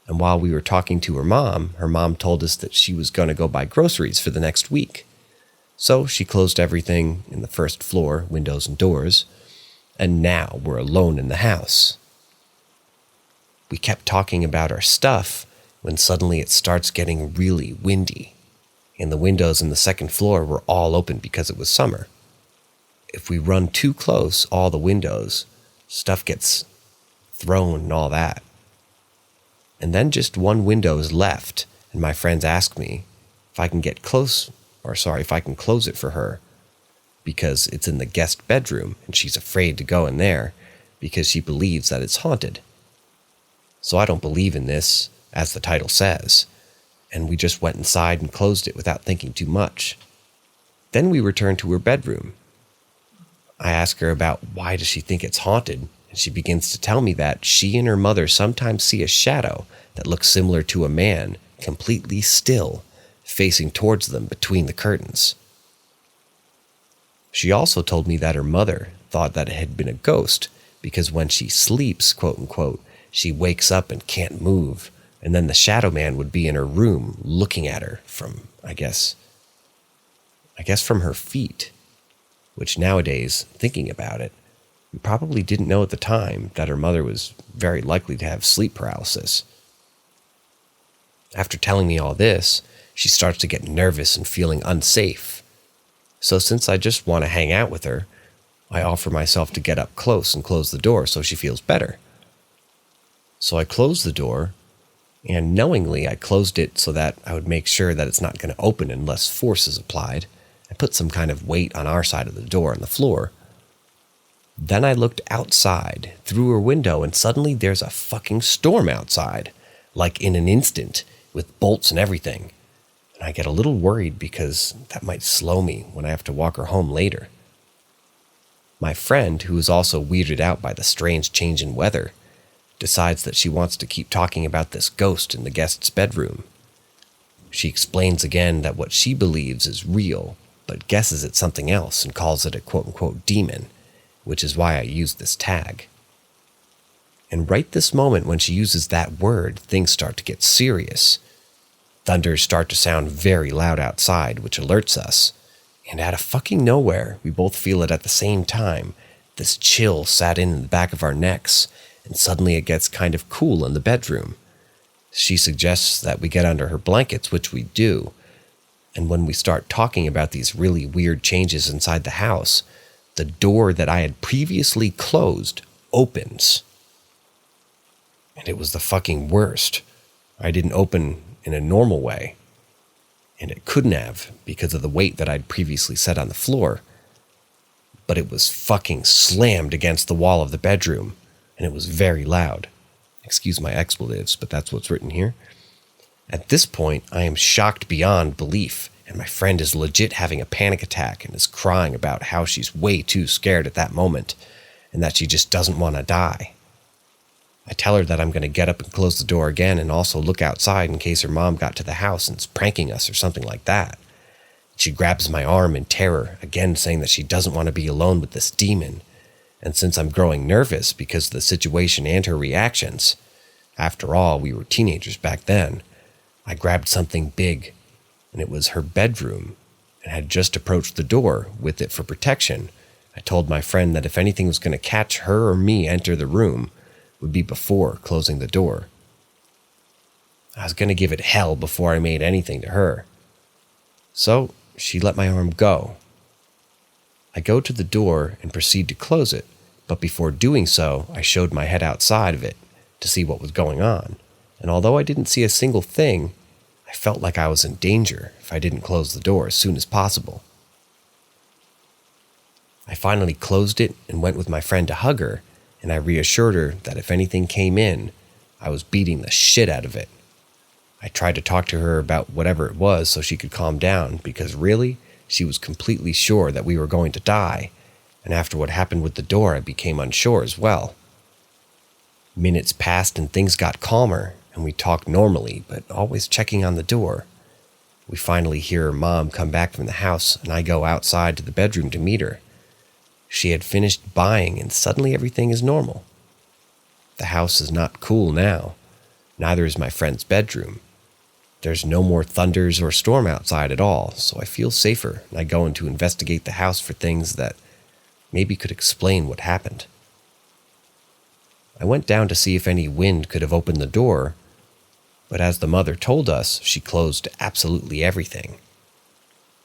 And while we were talking to her mom told us that she was going to go buy groceries for the next week. So she closed everything in the first floor, windows and doors, and now we're alone in the house. We kept talking about our stuff when suddenly it starts getting really windy, and the windows in the second floor were all open because it was summer. If we run too close, all the windows, stuff gets thrown and all that. And then just one window is left, and my friends ask me if I can if I can close it for her, because it's in the guest bedroom, and she's afraid to go in there because she believes that it's haunted. So I don't believe in this, as the title says, and we just went inside and closed it without thinking too much. Then we returned to her bedroom. I ask her about why does she think it's haunted, and she begins to tell me that she and her mother sometimes see a shadow that looks similar to a man, completely still, facing towards them between the curtains. She also told me that her mother thought that it had been a ghost because when she sleeps, quote unquote, she wakes up and can't move, and then the shadow man would be in her room looking at her from, I guess from her feet, which nowadays, thinking about it, we probably didn't know at the time that her mother was very likely to have sleep paralysis. After telling me all this, she starts to get nervous and feeling unsafe. So since I just want to hang out with her, I offer myself to get up close and close the door so she feels better. So I close the door, and knowingly I closed it so that I would make sure that it's not going to open unless force is applied. I put some kind of weight on our side of the door on the floor. Then I looked outside through her window, and suddenly there's a fucking storm outside, like in an instant, with bolts and everything. And I get a little worried because that might slow me when I have to walk her home later. My friend, who is also weirded out by the strange change in weather, decides that she wants to keep talking about this ghost in the guest's bedroom. She explains again that what she believes is real, but guesses it's something else and calls it a quote-unquote demon, which is why I use this tag. And right this moment when she uses that word, things start to get serious. Thunders start to sound very loud outside, which alerts us. And out of fucking nowhere, we both feel it at the same time. This chill sat in the back of our necks, and suddenly it gets kind of cool in the bedroom. She suggests that we get under her blankets, which we do. And when we start talking about these really weird changes inside the house, the door that I had previously closed opens. And it was the fucking worst. I didn't open in a normal way. And it couldn't have because of the weight that I'd previously set on the floor. But it was fucking slammed against the wall of the bedroom, and it was very loud. Excuse my expletives, but that's what's written here. At this point, I am shocked beyond belief, and my friend is legit having a panic attack and is crying about how she's way too scared at that moment, and that she just doesn't want to die. I tell her that I'm going to get up and close the door again and also look outside in case her mom got to the house and is pranking us or something like that. She grabs my arm in terror, again saying that she doesn't want to be alone with this demon. And since I'm growing nervous because of the situation and her reactions, after all, we were teenagers back then, I grabbed something big, and it was her bedroom, and had just approached the door with it for protection. I told my friend that if anything was going to catch her or me enter the room, would be before closing the door. I was going to give it hell before I made anything to her. So she let my arm go. I go to the door and proceed to close it, but before doing so, I showed my head outside of it to see what was going on, and although I didn't see a single thing, I felt like I was in danger if I didn't close the door as soon as possible. I finally closed it and went with my friend to hug her, and I reassured her that if anything came in, I was beating the shit out of it. I tried to talk to her about whatever it was so she could calm down, because really, she was completely sure that we were going to die, and after what happened with the door, I became unsure as well. Minutes passed and things got calmer, and we talked normally, but always checking on the door. We finally hear her mom come back from the house, and I go outside to the bedroom to meet her. She had finished buying, and suddenly everything is normal. The house is not cool now. Neither is my friend's bedroom. There's no more thunders or storm outside at all, so I feel safer, and I go in to investigate the house for things that maybe could explain what happened. I went down to see if any wind could have opened the door, but as the mother told us, she closed absolutely everything.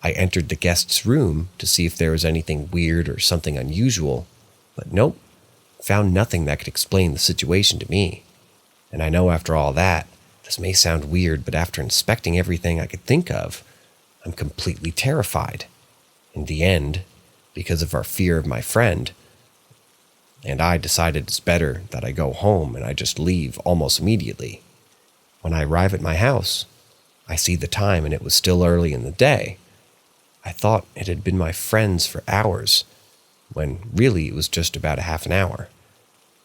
I entered the guest's room to see if there was anything weird or something unusual, but nope, found nothing that could explain the situation to me. And I know after all that, this may sound weird, but after inspecting everything I could think of, I'm completely terrified. In the end, because of our fear of my friend, and I decided it's better that I go home and I just leave almost immediately. When I arrive at my house, I see the time and it was still early in the day. I thought it had been my friend's for hours, when really it was just about a half an hour.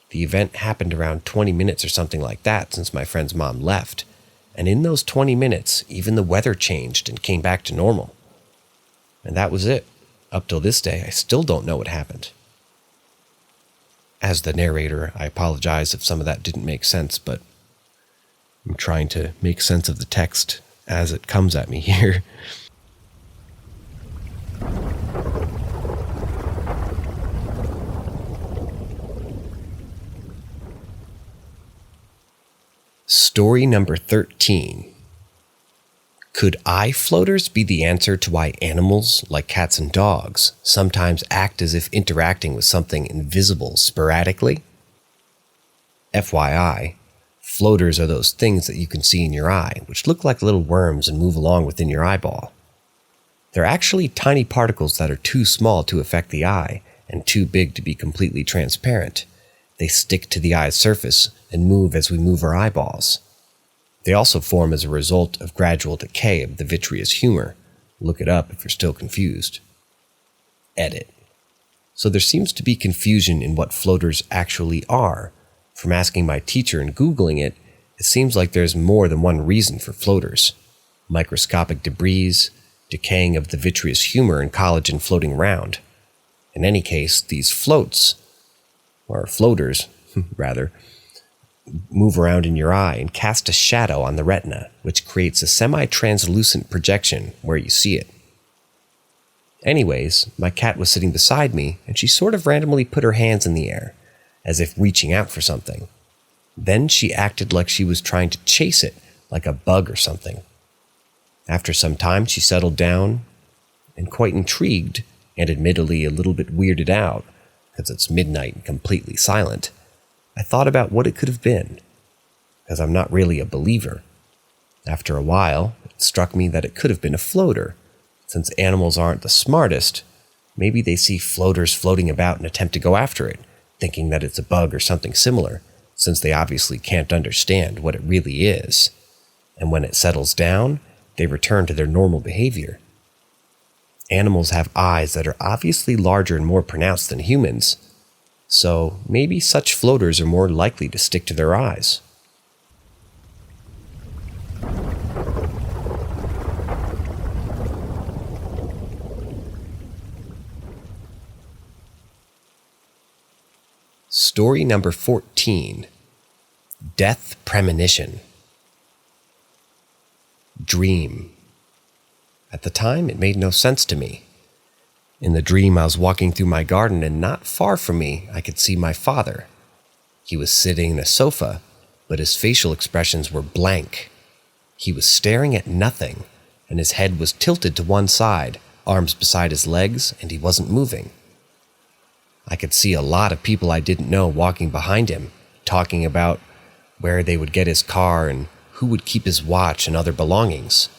The event happened around 20 minutes or something like that since my friend's mom left, and in those 20 minutes, even the weather changed and came back to normal. And that was it. Up till this day, I still don't know what happened. As the narrator, I apologize if some of that didn't make sense, but I'm trying to make sense of the text as it comes at me here. Story number 13. Could eye floaters be the answer to why animals, like cats and dogs, sometimes act as if interacting with something invisible sporadically? FYI, floaters are those things that you can see in your eye, which look like little worms and move along within your eyeball. They're actually tiny particles that are too small to affect the eye and too big to be completely transparent. They stick to the eye's surface and move as we move our eyeballs. They also form as a result of gradual decay of the vitreous humor. Look it up if you're still confused. Edit. So there seems to be confusion in what floaters actually are. From asking my teacher and Googling it, it seems like there's more than one reason for floaters. Microscopic debris, decaying of the vitreous humor, and collagen floating around. In any case, these floaters, rather, move around in your eye and cast a shadow on the retina, which creates a semi-translucent projection where you see it. Anyways, my cat was sitting beside me, and she sort of randomly put her hands in the air, as if reaching out for something. Then she acted like she was trying to chase it, like a bug or something. After some time, she settled down, and quite intrigued, and admittedly a little bit weirded out, because it's midnight and completely silent, I thought about what it could have been, because I'm not really a believer. After a while, it struck me that it could have been a floater. Since animals aren't the smartest, maybe they see floaters floating about and attempt to go after it, thinking that it's a bug or something similar, since they obviously can't understand what it really is. And when it settles down, they return to their normal behavior. Animals have eyes that are obviously larger and more pronounced than humans, so maybe such floaters are more likely to stick to their eyes. Story number 14. Death Premonition. Dream. At the time, it made no sense to me. In the dream, I was walking through my garden, and not far from me, I could see my father. He was sitting in a sofa, but his facial expressions were blank. He was staring at nothing, and his head was tilted to one side, arms beside his legs, and he wasn't moving. I could see a lot of people I didn't know walking behind him, talking about where they would get his car and who would keep his watch and other belongings.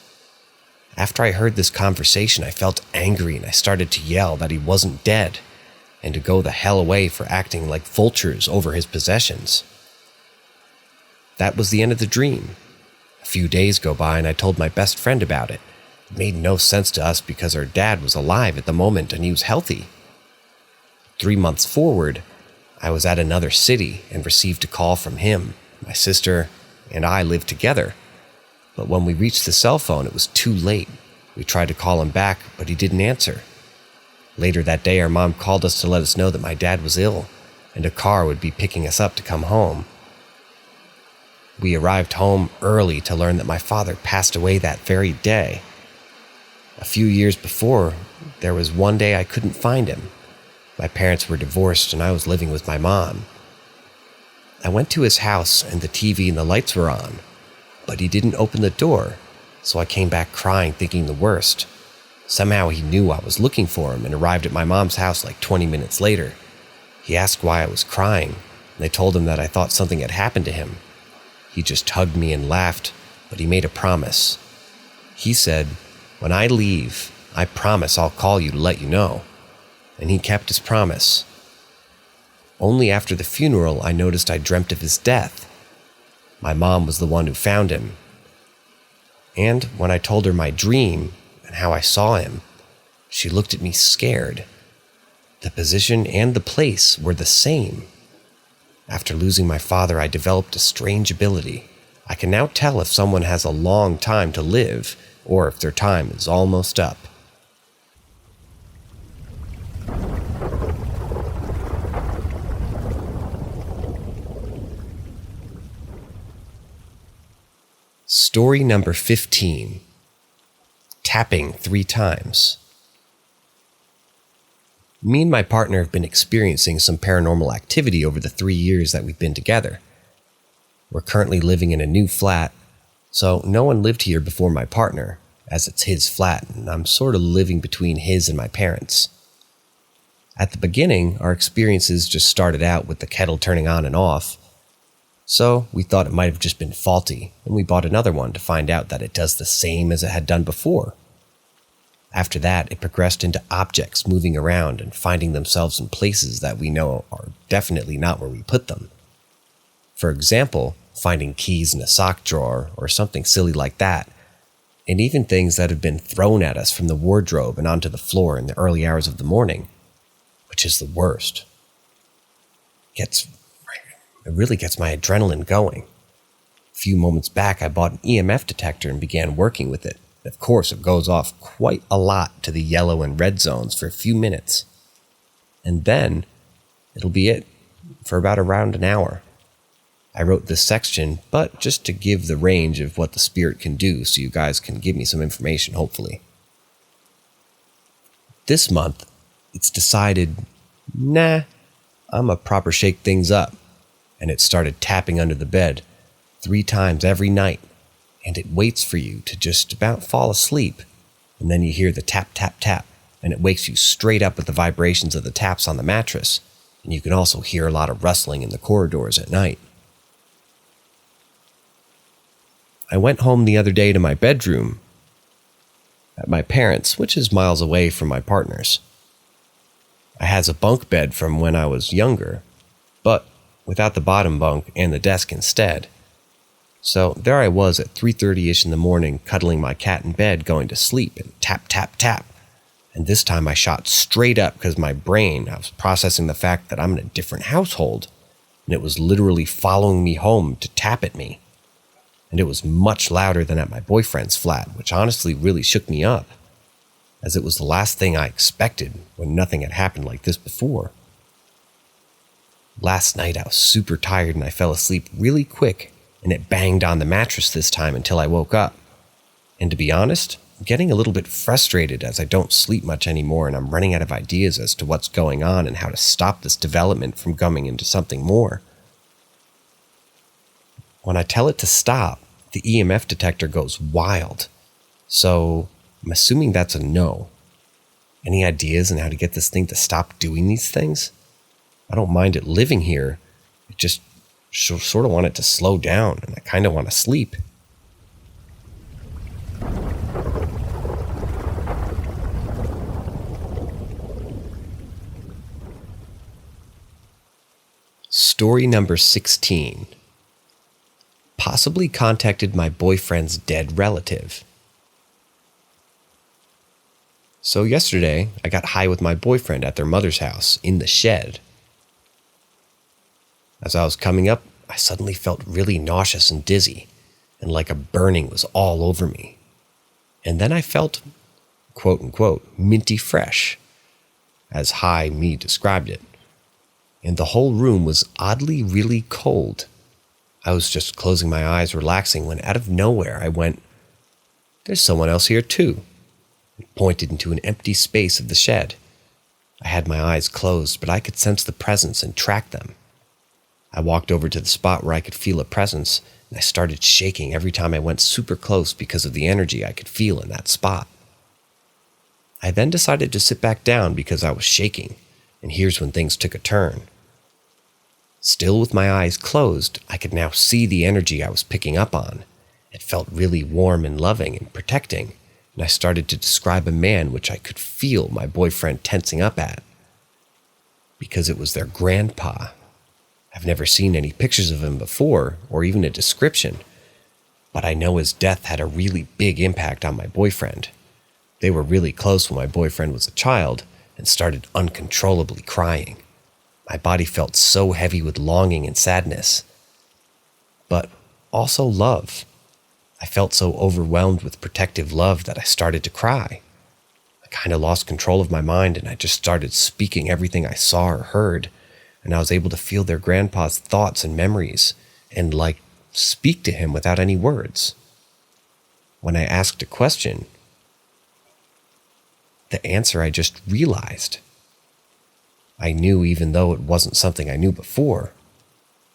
After I heard this conversation, I felt angry and I started to yell that he wasn't dead and to go the hell away for acting like vultures over his possessions. That was the end of the dream. A few days go by and I told my best friend about it. It made no sense to us because our dad was alive at the moment and he was healthy. 3 months forward, I was at another city and received a call from him. My sister and I lived together. But when we reached the cell phone, it was too late. We tried to call him back, but he didn't answer. Later that day, our mom called us to let us know that my dad was ill, and a car would be picking us up to come home. We arrived home early to learn that my father passed away that very day. A few years before, there was one day I couldn't find him. My parents were divorced, and I was living with my mom. I went to his house, and the TV and the lights were on. But he didn't open the door, so I came back crying, thinking the worst. Somehow he knew I was looking for him and arrived at my mom's house like 20 minutes later. He asked why I was crying, and I told him that I thought something had happened to him. He just hugged me and laughed, but he made a promise. He said, "When I leave, I promise I'll call you to let you know." And he kept his promise. Only after the funeral I noticed I dreamt of his death. My mom was the one who found him. And when I told her my dream and how I saw him, she looked at me scared. The position and the place were the same. After losing my father, I developed a strange ability. I can now tell if someone has a long time to live or if their time is almost up. Story number 15. Tapping 3 times. Me and my partner have been experiencing some paranormal activity over the 3 years that we've been together. We're currently living in a new flat, so no one lived here before my partner, as it's his flat and I'm sort of living between his and my parents. At the beginning, our experiences just started out with the kettle turning on and off, so we thought it might have just been faulty, and we bought another one to find out that it does the same as it had done before. After that, it progressed into objects moving around and finding themselves in places that we know are definitely not where we put them. For example, finding keys in a sock drawer or something silly like that, and even things that have been thrown at us from the wardrobe and onto the floor in the early hours of the morning, which is the worst. It really gets my adrenaline going. A few moments back, I bought an EMF detector and began working with it. Of course, it goes off quite a lot to the yellow and red zones for a few minutes. And then, it'll be it for about around an hour. I wrote this section, but just to give the range of what the spirit can do so you guys can give me some information, hopefully. This month, it's decided, I'm a proper shake things up. And it started tapping under the bed 3 times every night. And it waits for you to just about fall asleep, and then you hear the tap, tap, tap, and it wakes you straight up with the vibrations of the taps on the mattress, and you can also hear a lot of rustling in the corridors at night. I went home the other day to my bedroom at my parents', which is miles away from my partner's. I has a bunk bed from when I was younger, but without the bottom bunk and the desk instead. So there I was at 3:30ish in the morning, cuddling my cat in bed, going to sleep, and tap, tap, tap. And this time I shot straight up because I was processing the fact that I'm in a different household, and it was literally following me home to tap at me. And it was much louder than at my boyfriend's flat, which honestly really shook me up, as it was the last thing I expected when nothing had happened like this before. Last night I was super tired and I fell asleep really quick, and it banged on the mattress this time until I woke up. And to be honest, I'm getting a little bit frustrated as I don't sleep much anymore and I'm running out of ideas as to what's going on and how to stop this development from coming into something more. When I tell it to stop, the EMF detector goes wild. So I'm assuming that's a no. Any ideas on how to get this thing to stop doing these things? I don't mind it living here. It just sort of want it to slow down, and I kind of want to sleep. Story number 16. Possibly contacted my boyfriend's dead relative. So yesterday, I got high with my boyfriend at their mother's house in the shed. As I was coming up, I suddenly felt really nauseous and dizzy, and like a burning was all over me. And then I felt, quote unquote, minty fresh, as high me described it. And the whole room was oddly really cold. I was just closing my eyes, relaxing, when out of nowhere I went, "There's someone else here too," and pointed into an empty space of the shed. I had my eyes closed, but I could sense the presence and track them. I walked over to the spot where I could feel a presence, and I started shaking every time I went super close because of the energy I could feel in that spot. I then decided to sit back down because I was shaking, and here's when things took a turn. Still with my eyes closed, I could now see the energy I was picking up on. It felt really warm and loving and protecting, and I started to describe a man which I could feel my boyfriend tensing up at. Because it was their grandpa. I've never seen any pictures of him before, or even a description, but I know his death had a really big impact on my boyfriend. They were really close when my boyfriend was a child and started uncontrollably crying. My body felt so heavy with longing and sadness, but also love. I felt so overwhelmed with protective love that I started to cry. I kind of lost control of my mind and I just started speaking everything I saw or heard. And I was able to feel their grandpa's thoughts and memories and, speak to him without any words. When I asked a question, the answer I just realized. I knew even though it wasn't something I knew before.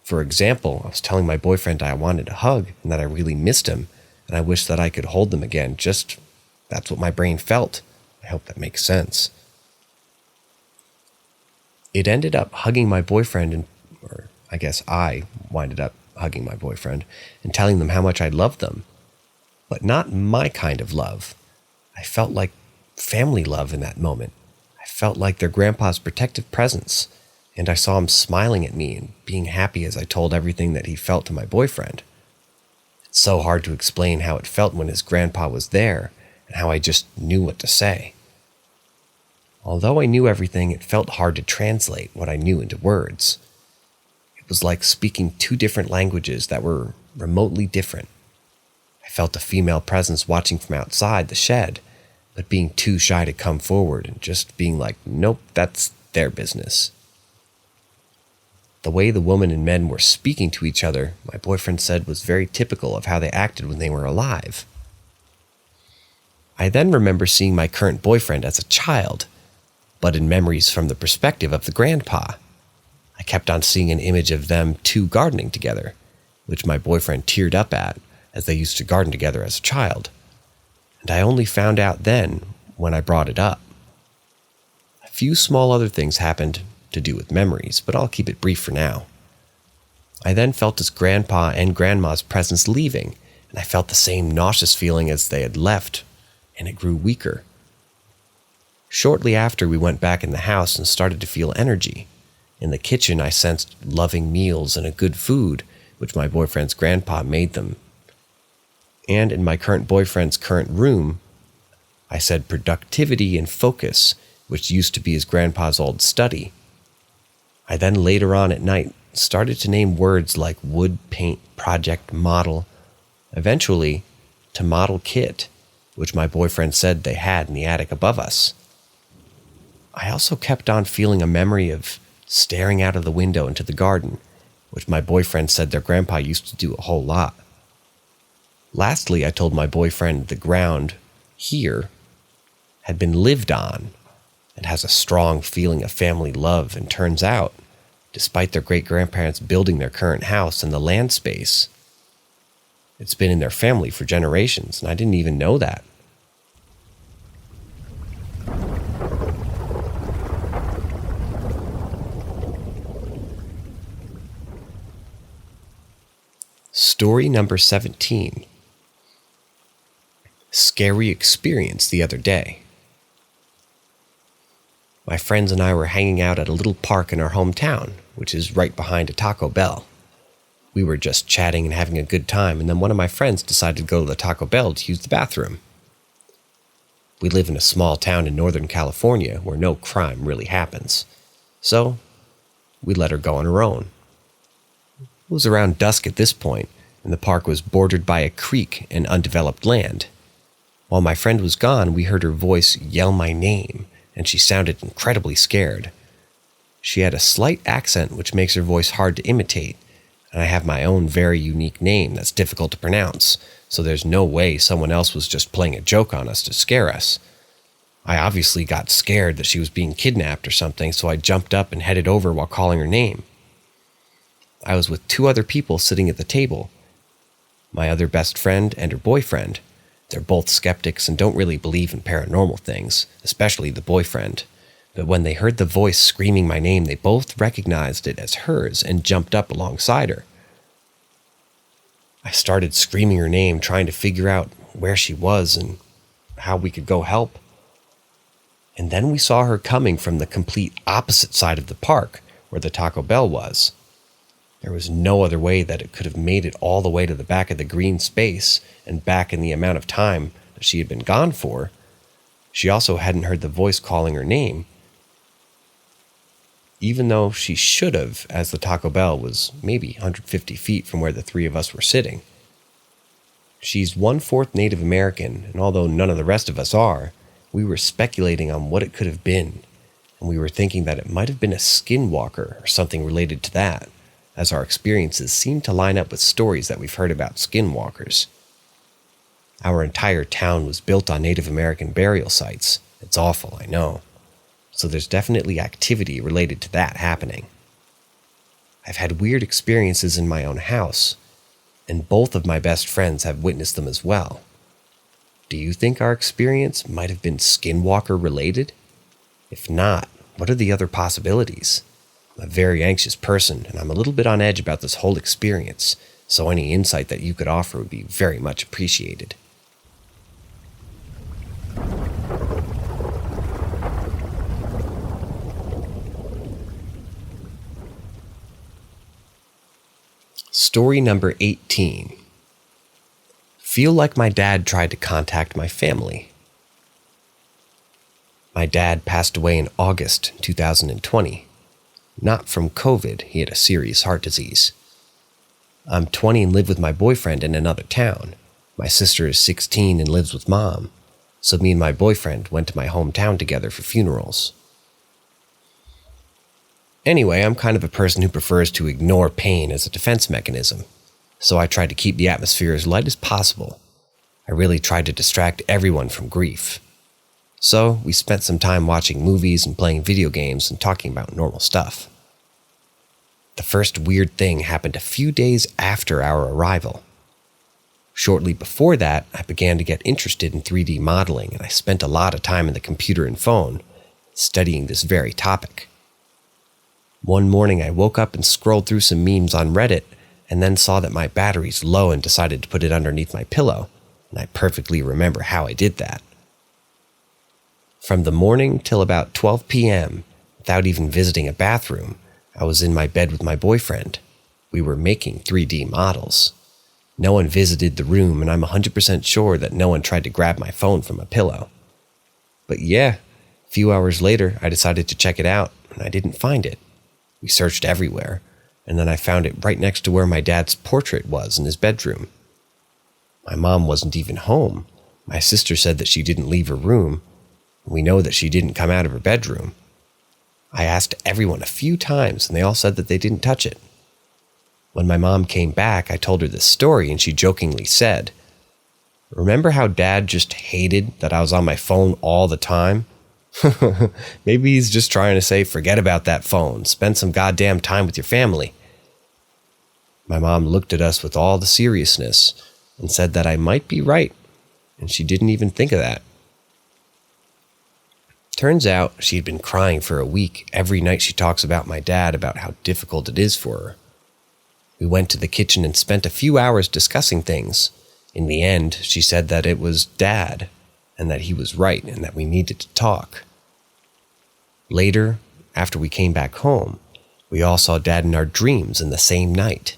For example, I was telling my boyfriend I wanted a hug and that I really missed him, and I wished that I could hold them again just That's what my brain felt. I hope that makes sense. It ended up hugging my boyfriend, or I guess I winded up hugging my boyfriend and telling them how much I loved them. But not my kind of love. I felt like family love in that moment. I felt like their grandpa's protective presence, and I saw him smiling at me and being happy as I told everything that he felt to my boyfriend. It's so hard to explain how it felt when his grandpa was there and how I just knew what to say. Although I knew everything, it felt hard to translate what I knew into words. It was like speaking two different languages that were remotely different. I felt a female presence watching from outside the shed, but being too shy to come forward and just being like, nope, that's their business. The way the woman and men were speaking to each other, my boyfriend said, was very typical of how they acted when they were alive. I then remember seeing my current boyfriend as a child, but in memories from the perspective of the grandpa. I kept on seeing an image of them two gardening together, which my boyfriend teared up at, as they used to garden together as a child. And I only found out then when I brought it up. A few small other things happened to do with memories, but I'll keep it brief for now. I then felt his grandpa and grandma's presence leaving, and I felt the same nauseous feeling as they had left, and it grew weaker. Shortly after, we went back in the house and started to feel energy. In the kitchen, I sensed loving meals and a good food, which my boyfriend's grandpa made them. And in my current boyfriend's current room, I said productivity and focus, which used to be his grandpa's old study. I then later on at night started to name words like wood, paint, project, model, eventually to model kit, which my boyfriend said they had in the attic above us. I also kept on feeling a memory of staring out of the window into the garden, which my boyfriend said their grandpa used to do a whole lot. Lastly, I told my boyfriend the ground here had been lived on and has a strong feeling of family love, and turns out, despite their great-grandparents building their current house and the land space, it's been in their family for generations, and I didn't even know that. Story number 17. Scary experience the other day. My friends and I were hanging out at a little park in our hometown, which is right behind a Taco Bell. We were just chatting and having a good time, and then one of my friends decided to go to the Taco Bell to use the bathroom. We live in a small town in Northern California where no crime really happens, so we let her go on her own. It was around dusk at this point, and the park was bordered by a creek and undeveloped land. While my friend was gone, we heard her voice yell my name, and she sounded incredibly scared. She had a slight accent which makes her voice hard to imitate, and I have my own very unique name that's difficult to pronounce, so there's no way someone else was just playing a joke on us to scare us. I obviously got scared that she was being kidnapped or something, so I jumped up and headed over while calling her name. I was with two other people sitting at the table, my other best friend and her boyfriend. They're both skeptics and don't really believe in paranormal things, especially the boyfriend. But when they heard the voice screaming my name, they both recognized it as hers and jumped up alongside her. I started screaming her name, trying to figure out where she was and how we could go help. And then we saw her coming from the complete opposite side of the park, where the Taco Bell was. There was no other way that it could have made it all the way to the back of the green space and back in the amount of time that she had been gone for. She also hadn't heard the voice calling her name, even though she should have, as the Taco Bell was maybe 150 feet from where the three of us were sitting. She's 1/4 Native American, and although none of the rest of us are, we were speculating on what it could have been, and we were thinking that it might have been a skinwalker or something related to that, as our experiences seem to line up with stories that we've heard about skinwalkers. Our entire town was built on Native American burial sites. It's awful, I know. So there's definitely activity related to that happening. I've had weird experiences in my own house, and both of my best friends have witnessed them as well. Do you think our experience might have been skinwalker related? If not, what are the other possibilities? I'm a very anxious person, and I'm a little bit on edge about this whole experience, so any insight that you could offer would be very much appreciated. Story number 18. Feel like my dad tried to contact my family. My dad passed away in August 2020. Not from COVID, he had a serious heart disease. I'm 20 and live with my boyfriend in another town. My sister is 16 and lives with mom, so me and my boyfriend went to my hometown together for funerals. Anyway, I'm kind of a person who prefers to ignore pain as a defense mechanism, so I tried to keep the atmosphere as light as possible. I really tried to distract everyone from grief. So we spent some time watching movies and playing video games and talking about normal stuff. The first weird thing happened a few days after our arrival. Shortly before that, I began to get interested in 3D modeling, and I spent a lot of time on the computer and phone studying this very topic. One morning I woke up and scrolled through some memes on Reddit and then saw that my battery's low and decided to put it underneath my pillow, and I perfectly remember how I did that. From the morning till about 12 p.m., without even visiting a bathroom, I was in my bed with my boyfriend. We were making 3D models. No one visited the room, and I'm 100% sure that no one tried to grab my phone from a pillow. But yeah, a few hours later, I decided to check it out, and I didn't find it. We searched everywhere, and then I found it right next to where my dad's portrait was in his bedroom. My mom wasn't even home. My sister said that she didn't leave her room. We know that she didn't come out of her bedroom. I asked everyone a few times, and they all said that they didn't touch it. When my mom came back, I told her this story, and she jokingly said, "Remember how Dad just hated that I was on my phone all the time? Maybe he's just trying to say, forget about that phone. Spend some goddamn time with your family." My mom looked at us with all the seriousness and said that I might be right, and she didn't even think of that. Turns out she had been crying for a week every night she talks about my dad, about how difficult it is for her. We went to the kitchen and spent a few hours discussing things. In the end, she said that it was Dad, and that he was right, and that we needed to talk. Later, after we came back home, we all saw Dad in our dreams in the same night.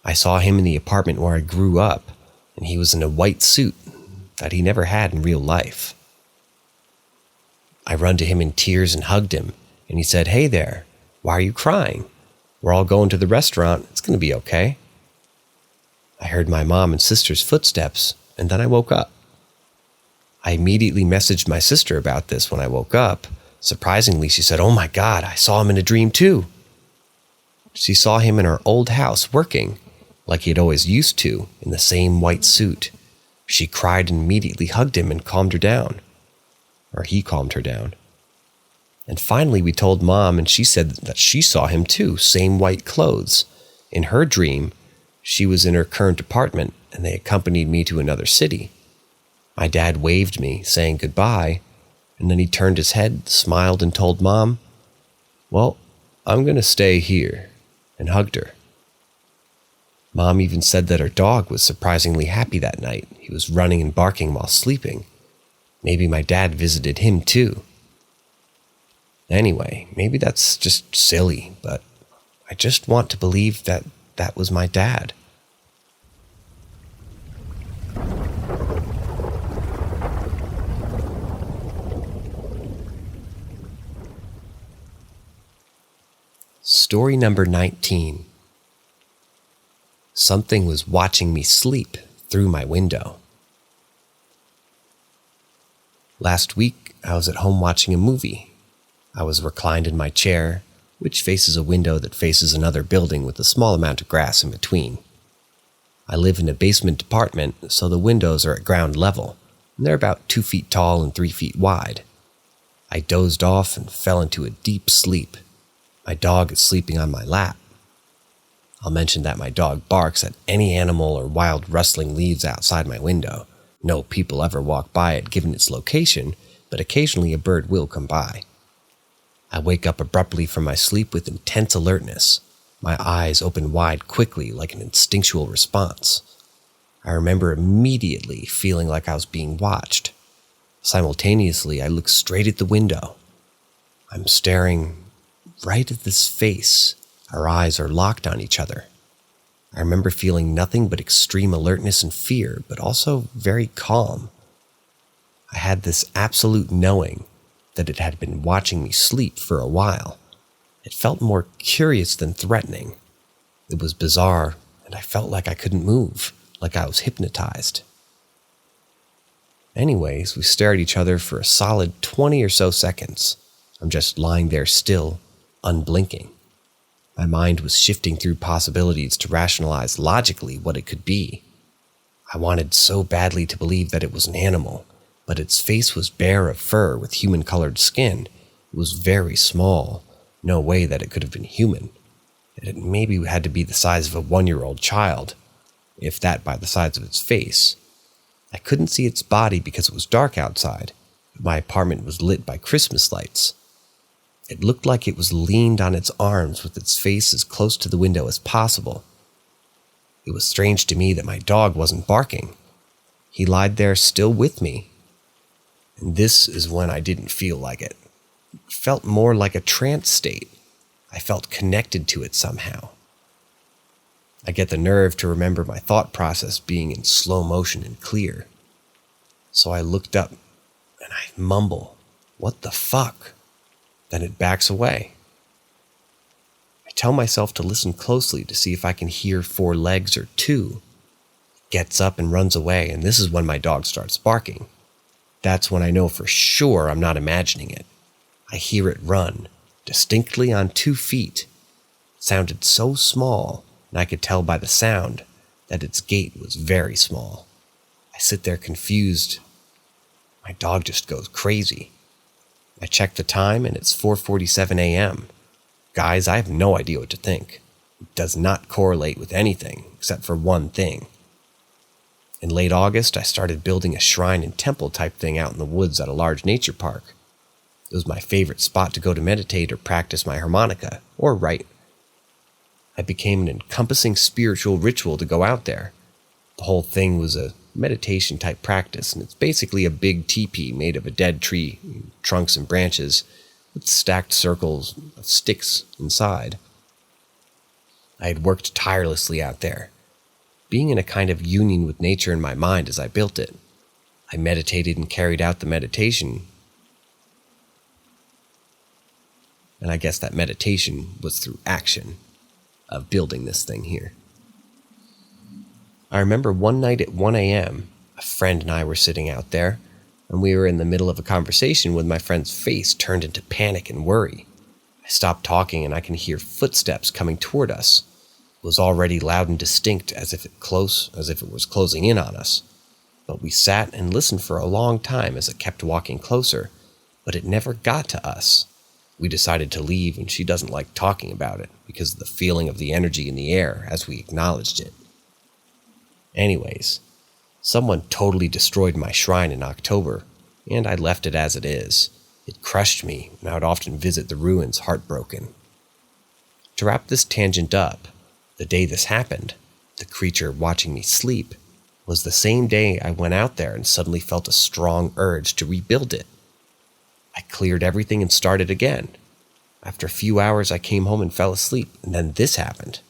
I saw him in the apartment where I grew up, and he was in a white suit that he never had in real life. I run to him in tears and hugged him, and he said, "Hey there, why are you crying? We're all going to the restaurant. It's going to be okay." I heard my mom and sister's footsteps, and then I woke up. I immediately messaged my sister about this when I woke up. Surprisingly, she said, "Oh my God, I saw him in a dream too." She saw him in our old house working, like he had always used to, in the same white suit. She cried and immediately hugged him and calmed her down. Or he calmed her down. And finally we told Mom, and she said that she saw him too, same white clothes. In her dream, she was in her current apartment, and they accompanied me to another city. My dad waved me, saying goodbye, and then he turned his head, smiled, and told Mom, "Well, I'm going to stay here," and hugged her. Mom even said that her dog was surprisingly happy that night. He was running and barking while sleeping. Maybe my dad visited him too. Anyway, maybe that's just silly, but I just want to believe that that was my dad. Story number 19. Something was watching me sleep through my window. Last week, I was at home watching a movie. I was reclined in my chair, which faces a window that faces another building with a small amount of grass in between. I live in a basement apartment, so the windows are at ground level, and they're about 2 feet tall and 3 feet wide. I dozed off and fell into a deep sleep. My dog is sleeping on my lap. I'll mention that my dog barks at any animal or wild rustling leaves outside my window, No people ever walk by it given its location, but occasionally a bird will come by. I wake up abruptly from my sleep with intense alertness. My eyes open wide quickly like an instinctual response. I remember immediately feeling like I was being watched. Simultaneously, I look straight at the window. I'm staring right at this face. Our eyes are locked on each other. I remember feeling nothing but extreme alertness and fear, but also very calm. I had this absolute knowing that it had been watching me sleep for a while. It felt more curious than threatening. It was bizarre, and I felt like I couldn't move, like I was hypnotized. Anyways, we stare at each other for a solid 20 or so seconds. I'm just lying there still, unblinking. My mind was shifting through possibilities to rationalize logically what it could be. I wanted so badly to believe that it was an animal, but its face was bare of fur with human-colored skin. It was very small. No way that it could have been human. It maybe had to be the size of a 1-year-old child, if that by the size of its face. I couldn't see its body because it was dark outside, but my apartment was lit by Christmas lights. It looked like it was leaned on its arms with its face as close to the window as possible. It was strange to me that my dog wasn't barking. He lied there still with me. And this is when I didn't feel like it. It felt more like a trance state. I felt connected to it somehow. I get the nerve to remember my thought process being in slow motion and clear. So I looked up and I mumble, "What the fuck?" Then it backs away. I tell myself to listen closely to see if I can hear 4 legs or 2. It gets up and runs away, and this is when my dog starts barking. That's when I know for sure I'm not imagining it. I hear it run, distinctly on 2 feet. It sounded so small, and I could tell by the sound that its gait was very small. I sit there confused. My dog just goes crazy. I check the time, and it's 4:47 a.m. Guys, I have no idea what to think. It does not correlate with anything, except for one thing. In late August, I started building a shrine and temple type thing out in the woods at a large nature park. It was my favorite spot to go to meditate or practice my harmonica, or write. I became an encompassing spiritual ritual to go out there. The whole thing was a meditation type practice, and it's basically a big teepee made of a dead tree, trunks and branches, with stacked circles of sticks inside. I had worked tirelessly out there, being in a kind of union with nature in my mind as I built it. I meditated and carried out the meditation, and I guess that meditation was through action of building this thing here. I remember one night at 1 a.m., a friend and I were sitting out there, and we were in the middle of a conversation when my friend's face turned into panic and worry. I stopped talking and I can hear footsteps coming toward us. It was already loud and distinct as if it was closing in on us. But we sat and listened for a long time as it kept walking closer, but it never got to us. We decided to leave, and she doesn't like talking about it because of the feeling of the energy in the air as we acknowledged it. Anyways, someone totally destroyed my shrine in October, and I left it as it is. It crushed me, and I would often visit the ruins heartbroken. To wrap this tangent up, the day this happened, the creature watching me sleep, was the same day I went out there and suddenly felt a strong urge to rebuild it. I cleared everything and started again. After a few hours, I came home and fell asleep, and then this happened.